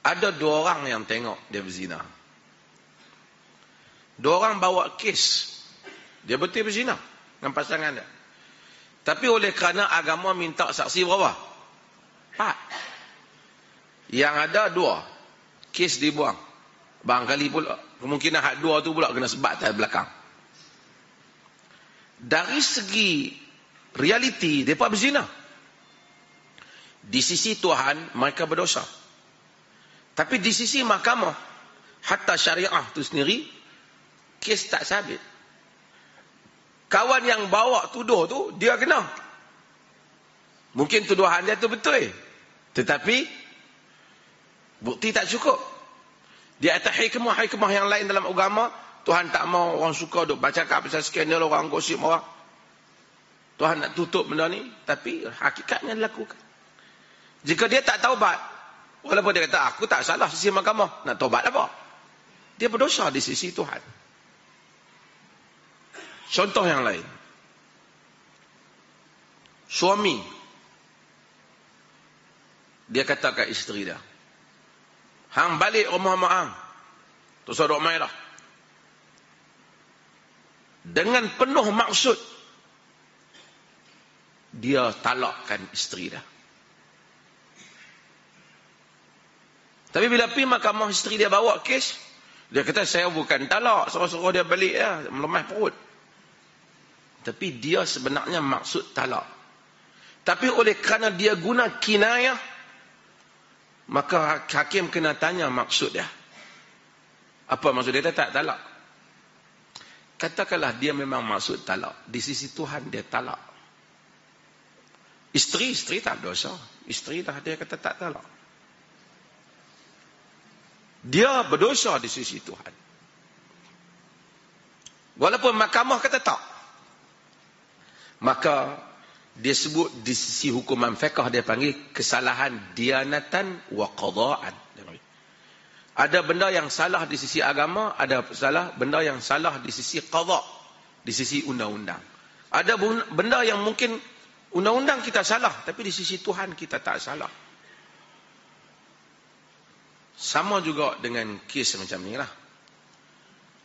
Ada dua orang yang tengok dia berzina. Dua orang bawa kes, dia betul berzina dengan pasangan dia. Tapi oleh kerana agama minta saksi berapa? 4. Yang ada 2, kes dibuang. Barangkali pula kemungkinan hak 2 tu pula kena sebat atas belakang. Dari segi realiti, mereka berzina. Di sisi Tuhan, mereka berdosa. Tapi di sisi mahkamah, hatta syariah tu sendiri, kes tak sabit. Kawan yang bawa tuduh tu, dia kena. Mungkin tuduhan dia tu betul. Tetapi, bukti tak cukup. Di atas hikmah-hikmah yang lain dalam agama, Tuhan tak mau orang suka duk baca pasal skandal orang gosip orang. Tuhan nak tutup benda ni, tapi hakikatnya dilakukan. Jika dia tak taubat, walaupun dia kata, aku tak salah sisi mahkamah, nak taubat apa? Dia berdosa di sisi Tuhan. Contoh yang lain. Suami, dia kata kat isteri dia, hang balik rumah mak hang, tu sodok mai dah. Dengan penuh maksud, dia talakkan isteri dia. Tapi bila pergi mahkamah, isteri dia bawa kes, dia kata, saya bukan talak, suruh-suruh dia balik ya, melemah perut. Tapi dia sebenarnya maksud talak. Tapi oleh kerana dia guna kinayah, maka hakim kena tanya maksud dia. Apa maksud dia? Tak talak. Katakanlah dia memang maksud talak. Di sisi Tuhan dia talak. Isteri tak dosa. Isteri dah dia kata tak talak. Dia berdosa di sisi Tuhan. Walaupun mahkamah kata tak. Maka dia sebut di sisi hukuman fiqh, dia panggil kesalahan dianatan wa qadaan. Ada benda yang salah di sisi agama, ada benda yang salah di sisi qada, di sisi undang-undang. Ada benda yang mungkin undang-undang kita salah, tapi di sisi Tuhan kita tak salah. Sama juga dengan kes macam ni lah.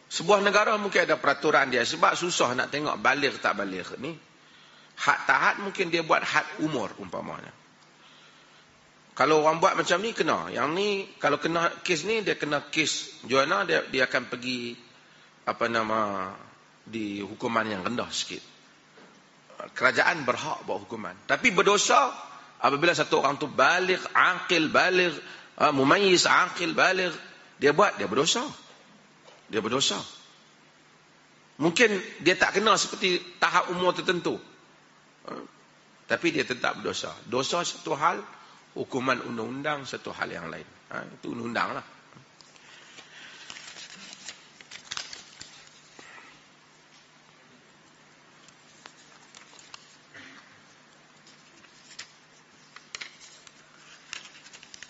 Sebuah negara mungkin ada peraturan dia, sebab susah nak tengok baligh tak baligh ni. Had tak had mungkin dia buat had umur umpamanya. Kalau orang buat macam ni kena. Yang ni kalau kena kes ni, dia kena kes juana, dia akan pergi di hukuman yang rendah sikit. Kerajaan berhak buat hukuman. Tapi berdosa apabila satu orang tu baligh, aqil, baligh, mumayyiz, aqil, baligh, dia buat, dia berdosa. Dia berdosa. Mungkin dia tak kena seperti tahap umur tertentu. Tapi dia tetap berdosa. Dosa satu hal, hukuman undang-undang satu hal yang lain. Itu undang lah.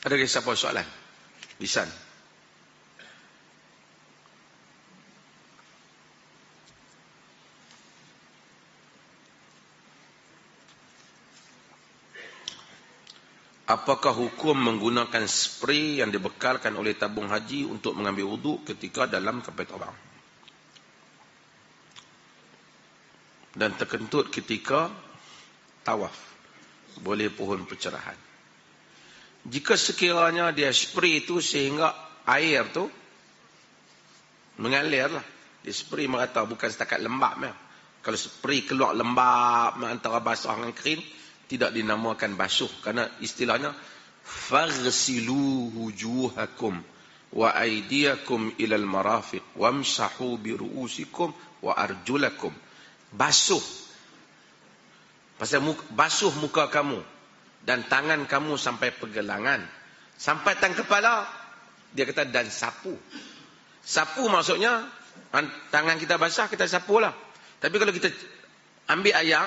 Ada siapa soalan? Lisan. Apakah hukum menggunakan spray yang dibekalkan oleh tabung haji untuk mengambil wuduk ketika dalam kapal terbang dan terkentut ketika tawaf? Boleh pohon pencerahan. Jika sekiranya dia spray itu sehingga air tu mengalir lah. Dia spray merata, bukan setakat lembab. Kalau spray keluar lembab antara basah dengan kering, tidak dinamakan basuh. Karena istilahnya faghsilu wujuhakum wa aydiyakum ilal marafiq wamsahu bi ru'usikum wa arjulakum. Basuh. Pasal basuh muka kamu dan tangan kamu sampai pergelangan, sampai tang kepala. Dia kata dan sapu. Sapu maksudnya tangan kita basah, kita sapulah. Tapi kalau kita ambil air,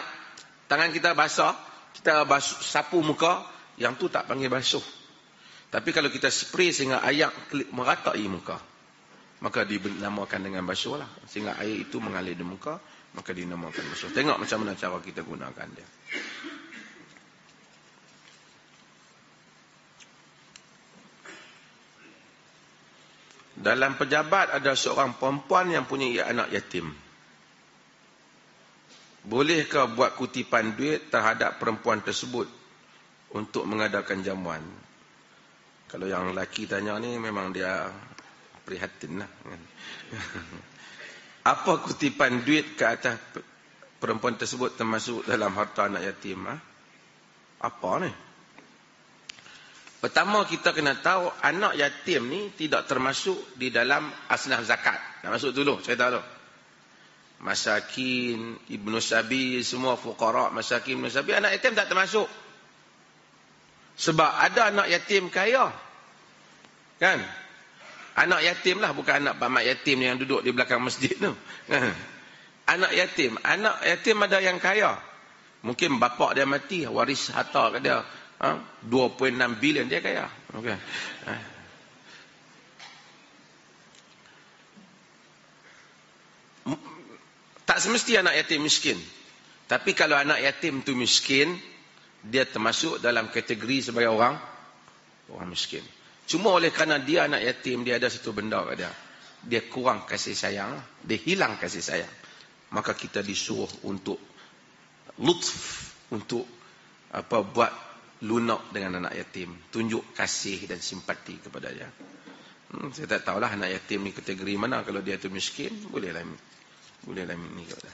tangan kita basah, kita sapu muka, yang tu tak panggil basuh. Tapi kalau kita spray sehingga air meratai muka, maka dinamakan dengan basuh lah. Sehingga air itu mengalir di muka, maka dinamakan basuh. Tengok macam mana cara kita gunakan dia. Dalam pejabat ada seorang perempuan yang punya anak yatim. Bolehkah buat kutipan duit terhadap perempuan tersebut untuk mengadakan jamuan? Kalau yang lelaki tanya ni memang dia prihatin lah. Apa kutipan duit ke atas perempuan tersebut termasuk dalam harta anak yatim? Apa ni? Pertama kita kena tahu anak yatim ni tidak termasuk di dalam asnaf zakat. Nak masuk dulu, cerita dulu. Masakin, ibnu sabi, semua fuqara, masakin, ibnu sabi, anak yatim tak termasuk. Sebab ada anak yatim kaya. Kan? Anak yatim lah, bukan anak pamat yatim yang duduk di belakang masjid tu. Anak yatim ada yang kaya. Mungkin bapak dia mati, waris harta ke dia 2.6 bilion, dia kaya. Okay. Tak semesti anak yatim miskin. Tapi kalau anak yatim tu miskin, dia termasuk dalam kategori sebagai orang miskin. Cuma oleh kerana dia anak yatim, dia ada satu benda kat dia. Dia kurang kasih sayang, dia hilang kasih sayang. Maka kita disuruh untuk lutf, untuk buat lunak dengan anak yatim, tunjuk kasih dan simpati kepada dia. Saya tak tahulah anak yatim ni kategori mana. Kalau dia tu miskin, bolehlah ni kepada.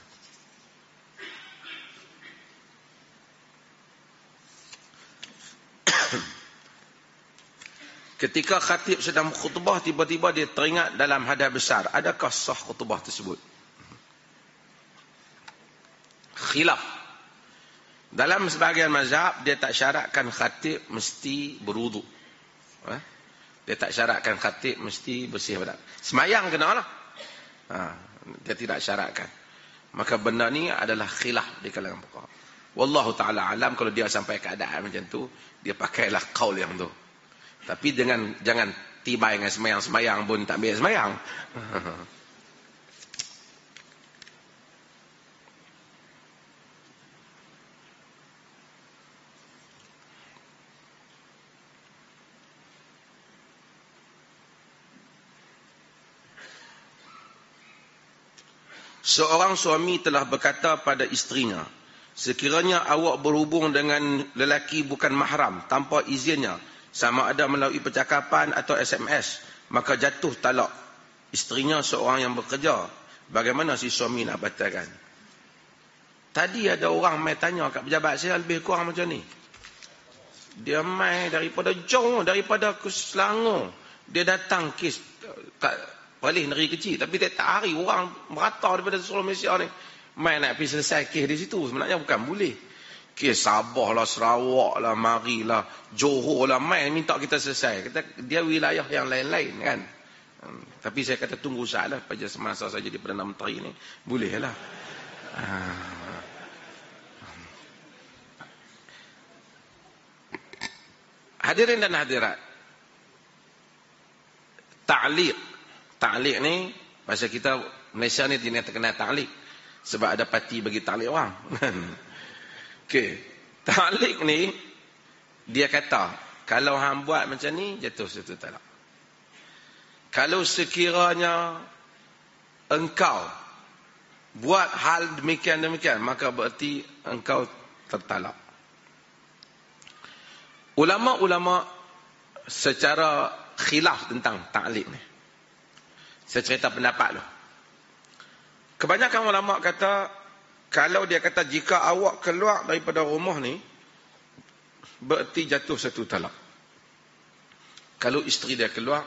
Ketika khatib sedang khutbah, tiba-tiba dia teringat dalam hadap besar. Adakah sah khutbah tersebut? Khilaf. Dalam sebahagian mazhab, dia tak syaratkan khatib mesti berwuduk. Dia tak syaratkan khatib mesti bersih badan. Semayang kena lah. Dia tidak syaratkan. Maka benda ni adalah khilaf di kalangan fuqaha. Wallahu ta'ala alam, kalau dia sampai keadaan macam tu, dia pakailah qaul yang tu. Tapi jangan tibai dengan semayang-semayang pun tak ambil semayang. Seorang suami telah berkata pada isterinya, sekiranya awak berhubung dengan lelaki bukan mahram tanpa izinnya, sama ada melalui percakapan atau SMS, maka jatuh talak. Isterinya seorang yang bekerja. Bagaimana si suami nak batalkan? Tadi ada orang mai tanya kat pejabat saya lebih kurang macam ni. Dia mai daripada jauh, daripada ke Selangor. Dia datang kes tak Palih negeri kecil, tapi tiap hari orang merata daripada seluruh Malaysia ni mai nak pergi selesai kes di situ. Sebenarnya bukan boleh. Sabah lah, Sarawak lah, marilah, Johor lah, main minta kita selesai. Dia wilayah yang lain-lain kan. Tapi saya kata tunggu saatlah pada semasa saya jadi Perdana Menteri ni. Boleh lah. Hadirin dan hadirat. Ta'liq ni, bahasa kita Malaysia ni tidak terkenal ta'liq. Sebab ada parti bagi ta'liq orang. Okey. Ta'liq ni, dia kata, kalau hang buat macam ni, jatuh satu talak. Kalau sekiranya engkau buat hal demikian-demikian, maka berarti engkau tertalak. Ulama-ulama secara khilaf tentang ta'liq ni. Saya cerita pendapat dulu. Kebanyakan ulama kata, kalau dia kata jika awak keluar daripada rumah ni, berarti jatuh satu talak. Kalau isteri dia keluar,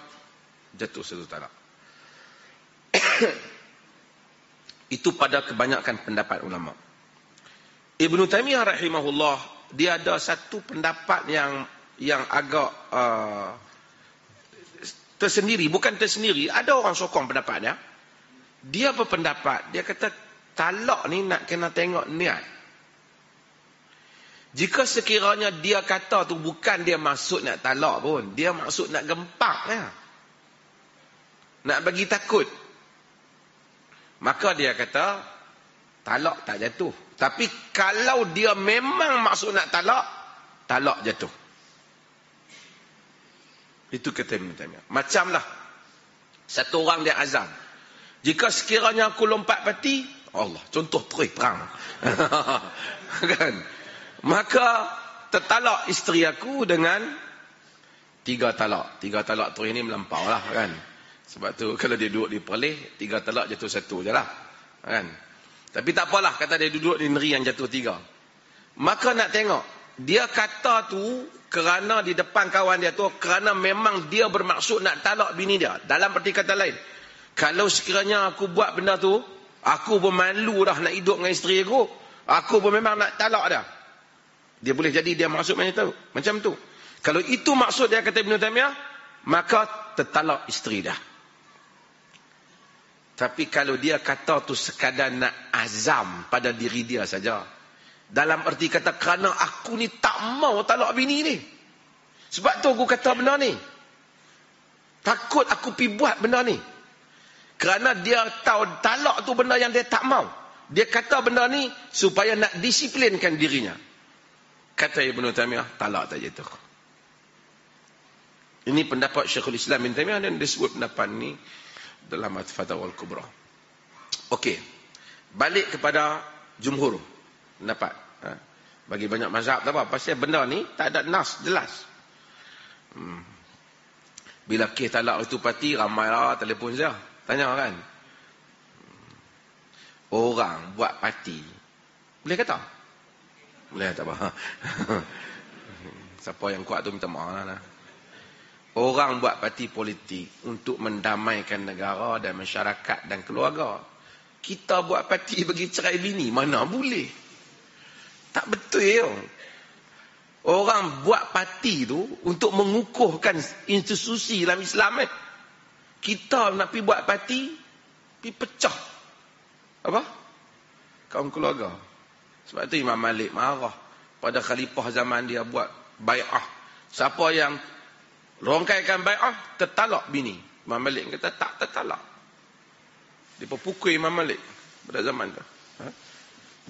jatuh satu talak. Itu pada kebanyakan pendapat ulama. Ibnu Taimiyah rahimahullah, dia ada satu pendapat yang agak tersendiri. Bukan tersendiri, ada orang sokong pendapatnya. Dia berpendapat, dia kata talak ni nak kena tengok niat. Jika sekiranya dia kata tu bukan dia maksud nak talak pun, dia maksud nak gempak ya. Nak bagi takut, maka dia kata talak tak jatuh. Tapi kalau dia memang maksud nak talak, talak jatuh. Itu kata Ibn Taimiyah. Macamlah satu orang dia azam, jika sekiranya aku lompat parti, Allah, contoh terang kan, maka tertalak isteri aku dengan 3 talak. 3 talak tu ini melampau lah kan. Sebab tu kalau dia duduk di Perlis, 3 talak jatuh 1 je lah kan. Tapi tak apalah, kata dia duduk di negeri yang jatuh 3. Maka nak tengok, dia kata tu kerana di depan kawan dia tu, kerana memang dia bermaksud nak talak bini dia. Dalam erti kata lain, kalau sekiranya aku buat benda tu, aku pun malu dah nak hidup dengan isteri aku, aku pun memang nak talak dah. Dia boleh jadi dia maksud macam tu. Kalau itu maksud dia, kata Ibn Taimiyah, maka tertalak isteri dah. Tapi kalau dia kata tu sekadar nak azam pada diri dia saja, dalam erti kata kerana aku ni tak mau talak bini ni, sebab tu aku kata benda ni, takut aku pi buat benda ni, kerana dia tahu talak tu benda yang dia tak mau, dia kata benda ni supaya nak disiplinkan dirinya. Kata Ibn Taimiyah, talak tak jatuh. Ini pendapat Syekhul Islam Ibn Taimiyah, dan disebut pendapat ni dalam Fatwa Al-Kubra. Okey, balik kepada jumhur pendapat. Bagi banyak mazhab tak apa, pasal benda ni tak ada nas jelas. Bila kes talak itu parti, ramailah telefon saya tanya kan, orang buat parti boleh kata? Boleh tak apa. Siapa yang kuat tu minta maaf lah. Orang buat parti politik untuk mendamaikan negara dan masyarakat dan keluarga. Kita buat parti bagi cerai bini, mana boleh? Tak betul ya. Orang buat parti tu untuk mengukuhkan institusi dalam Islam. Kita nak pergi buat parti, pergi pecah apa? Kaum keluarga. Sebab tu Imam Malik marah pada khalifah zaman dia buat bai'ah. Siapa yang rongkaikan bai'ah, tertalak bini. Imam Malik kata tak tertalak. Dia pukul Imam Malik pada zaman tu.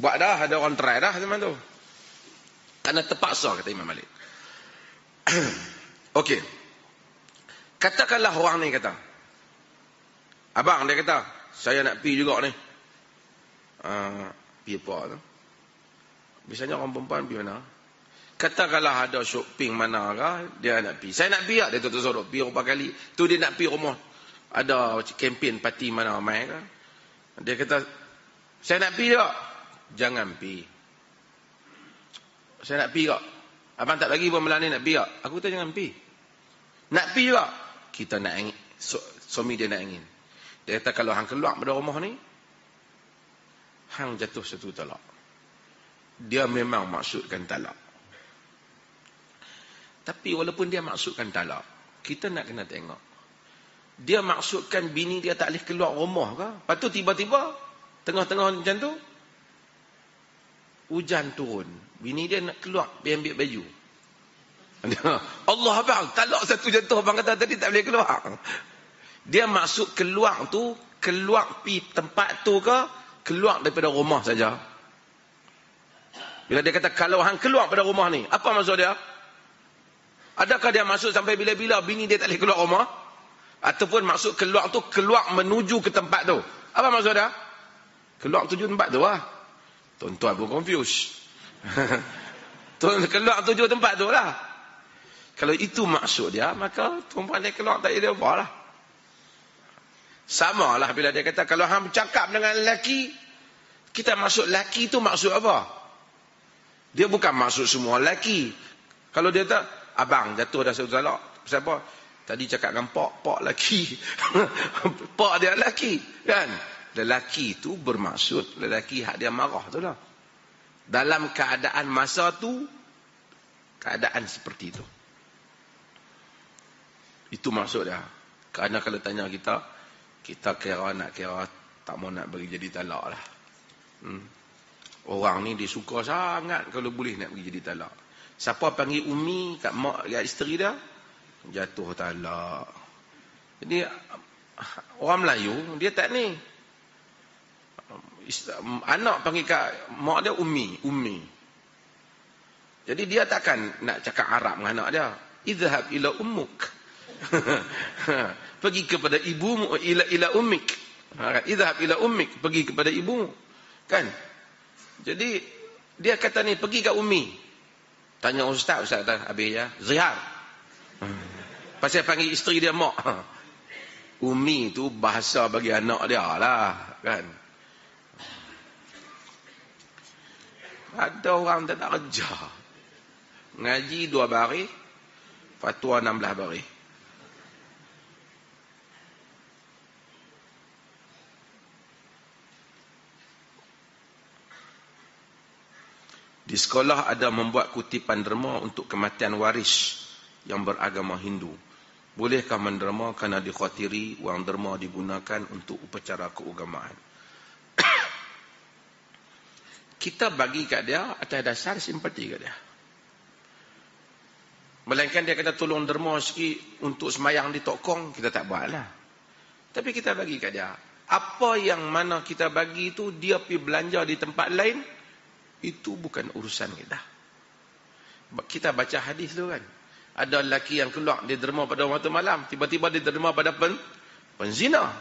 Buat dah, ada orang try dah zaman tu. Kerana terpaksa, kata Imam Malik. Okey. Katakanlah orang ni kata, abang dia kata, saya nak pergi juga ni. Pergi apa tu? Biasanya orang perempuan pergi mana? Katakanlah ada shopping mana kah, dia nak pergi. Saya nak pergi tak? Dia tu sorok pergi berapa kali. Tu dia nak pergi rumah, ada kempen parti mana mai kah. Dia kata, saya nak pergi tak? Jangan pergi. Saya nak pergi tak? Abang tak bagi pun malam ni nak pergi tak? Aku kata jangan pergi. Nak pergi tak? Kita nak ingin. Suami dia nak ingin. Dia kata kalau hang keluar dari rumah ni, hang jatuh satu talak. dia memang maksudkan talak. Tapi walaupun dia maksudkan talak, kita nak kena tengok. Dia maksudkan bini dia tak boleh keluar rumah ke? Lepas tu tiba-tiba, tengah-tengah macam tu, hujan turun. Bini dia nak keluar, dia ambil baju. Allah abang, talak satu jatuh. Abang kata tadi tak boleh keluar. Dia maksud keluar tu, keluar pi tempat tu ke, keluar daripada rumah saja. Bila dia kata, kalau hang keluar pada rumah ni, apa maksud dia? Adakah dia maksud sampai bila-bila bini dia tak boleh keluar rumah? Ataupun maksud keluar tu, keluar menuju ke tempat tu. Apa maksud dia? Keluar tuju tempat tu lah. Tuan-tuan pun confused. Keluar tuju tempat tu lah. Kalau itu maksud dia, maka perempuan dia keluar tak ada apa lah. Sama lah bila dia kata, kalau hang bercakap dengan lelaki, kita maksud lelaki tu maksud apa? Dia bukan maksud semua lelaki. Kalau dia kata, abang jatuh dah satu talak. Siapa? Tadi cakap dengan pak lelaki. Pak dia lelaki. Kan? Lelaki tu bermaksud, lelaki hak dia marah tu lah. Dalam keadaan masa tu, keadaan seperti itu. Itu maksud dia. Kerana kalau tanya kita, kita kira nak kira, tak mau nak bagi jadi talak lah. Orang ni dia suka sangat kalau boleh nak bagi jadi talak. Siapa panggil umi kat mak, kat isteri dia, jatuh talak. Jadi orang Melayu dia tak ni. Anak panggil kat mak dia ummi. Jadi dia takkan nak cakap Arab dengan anak dia. Idhhab ila ummuk. Pergi kepada ibumu, ila ummik. Idhhab ila ummik, pergi kepada ibumu. Kan? Jadi dia kata ni, pergi kat ummi. Tanya ustaz dah habis ya. Zihar. Pasal panggil isteri dia mak. Umi tu bahasa bagi anak dia lah. Kan? Ada orang tak nak kerja. Ngaji 2 baris, fatwa 16 baris. Di sekolah ada membuat kutipan derma untuk kematian waris yang beragama Hindu. Bolehkah menderma kerana dikhawatiri wang derma digunakan untuk upacara keagamaan? Kita bagi kat dia atas dasar simpati kat dia. Melainkan dia kata tolong derma sikit untuk semayang di tokong, kita tak buat lah. Tapi kita bagi kat dia. Apa yang mana kita bagi itu, dia pergi belanja di tempat lain, itu bukan urusan kita. Kita baca hadis tu kan. Ada lelaki yang keluar, dia derma pada waktu malam. Tiba-tiba dia derma pada penzina.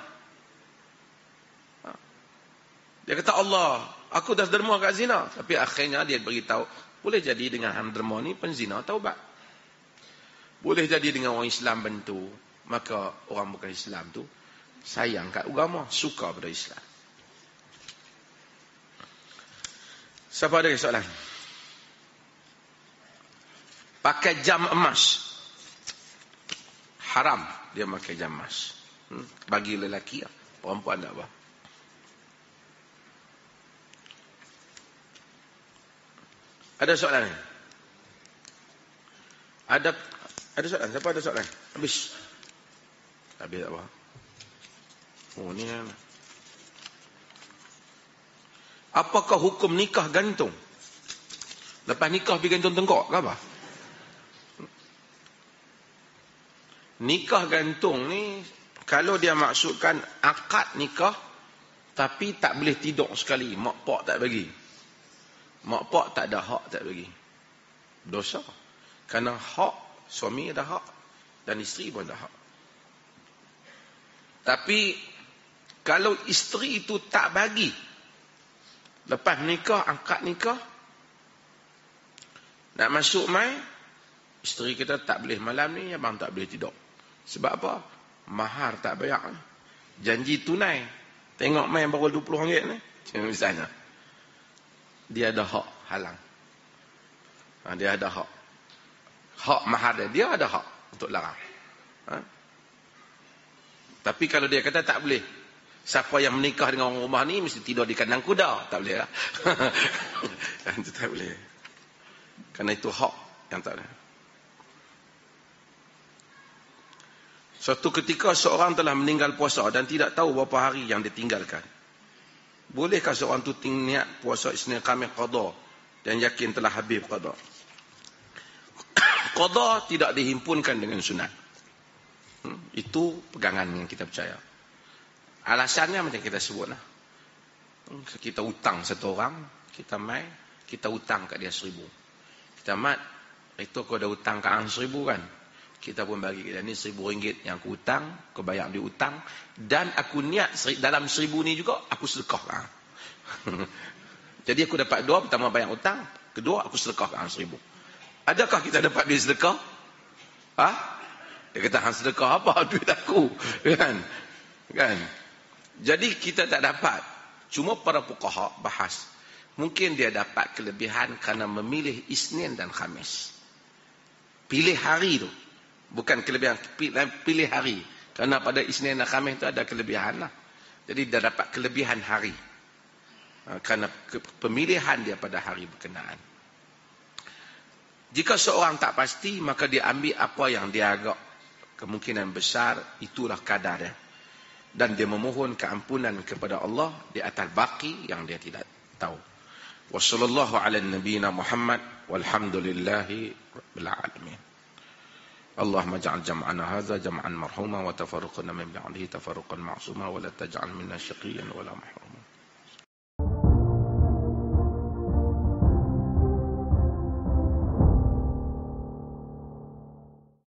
Dia kata, Allah, aku dah derma kat zina. Tapi akhirnya dia beritahu, boleh jadi dengan hang derma ni penzina taubat. Boleh jadi dengan orang Islam bantu. Maka orang bukan Islam tu sayang kat agama, suka pada Islam. Siapa ada soalan? Pakai jam emas. Haram dia pakai jam emas. Bagi lelaki, perempuan tak apa. Ada soalan? Ada soalan? Siapa ada soalan? Habis tak apa. Oh ni kan. Apakah hukum nikah gantung? Lepas nikah pergi gantung tengkok ke apa? Nikah gantung ni, kalau dia maksudkan akad nikah, tapi tak boleh tidur sekali, mak pak tak bagi. Mak pak tak ada hak tak bagi. Dosa. Kerana hak, suami ada hak, dan isteri pun ada hak. Tapi, kalau isteri itu tak bagi, lepas nikah, akad nikah, nak masuk mai, isteri kita tak boleh malam ni, abang tak boleh tidur. Sebab apa? Mahar tak bayar. Janji tunai. Tengok mai baru RM20 ni. Misalnya. Dia ada hak halang. Dia ada hak. Hak mahar dia ada hak untuk larang. Tapi kalau dia kata tak boleh. Siapa yang menikah dengan orang rumah ni mesti tidur di kandang kuda. Tak boleh lah. Itu tak boleh. Kerana itu hak yang tak boleh. Suatu ketika seorang telah meninggal puasa dan tidak tahu berapa hari yang ditinggalkan. Bolehkah seorang tu niat puasa Isnin Khamis qada dan yakin telah habis qada? Qada tidak dihimpunkan dengan sunat. Itu pegangan yang kita percaya. Alasannya macam kita sebutlah. Kita hutang satu orang, kita hutang kat dia 1,000. Kita mat, itu kau dah hutang kat hang 1,000 kan? Kita pun bagi dia ni RM1,000 yang aku hutang, kau bayar dia hutang, dan aku niat dalam 1,000 ni juga aku sedekah lah. Jadi aku dapat 2, pertama bayar hutang, kedua aku sedekah kat hang 1,000. Adakah kita dapat duit sedekah? Dia kata hang sedekah apa duit aku? Kan? Jadi kita tak dapat. Cuma para fuqaha bahas. Mungkin dia dapat kelebihan kerana memilih Isnin dan Khamis. Pilih hari tu. Bukan kelebihan, pilih hari. Kerana pada Isnin dan Khamis tu ada kelebihan lah. Jadi dia dapat kelebihan hari. Kerana pemilihan dia pada hari berkenaan. Jika seorang tak pasti, maka dia ambil apa yang dia agak kemungkinan besar, itulah kadar dia. Dan dia memohon keampunan kepada Allah di atas baki yang dia tidak tahu. Wassallallahu ala nabiyina Muhammad walhamdulillahi rabbil alamin. Allahumma ja'al jam'ana hadza jam'an marhuma wa tafarruqana min ba'dihi tafarruqan ma'suma wa la taj'al minna syaqiyyan wa la mahruma.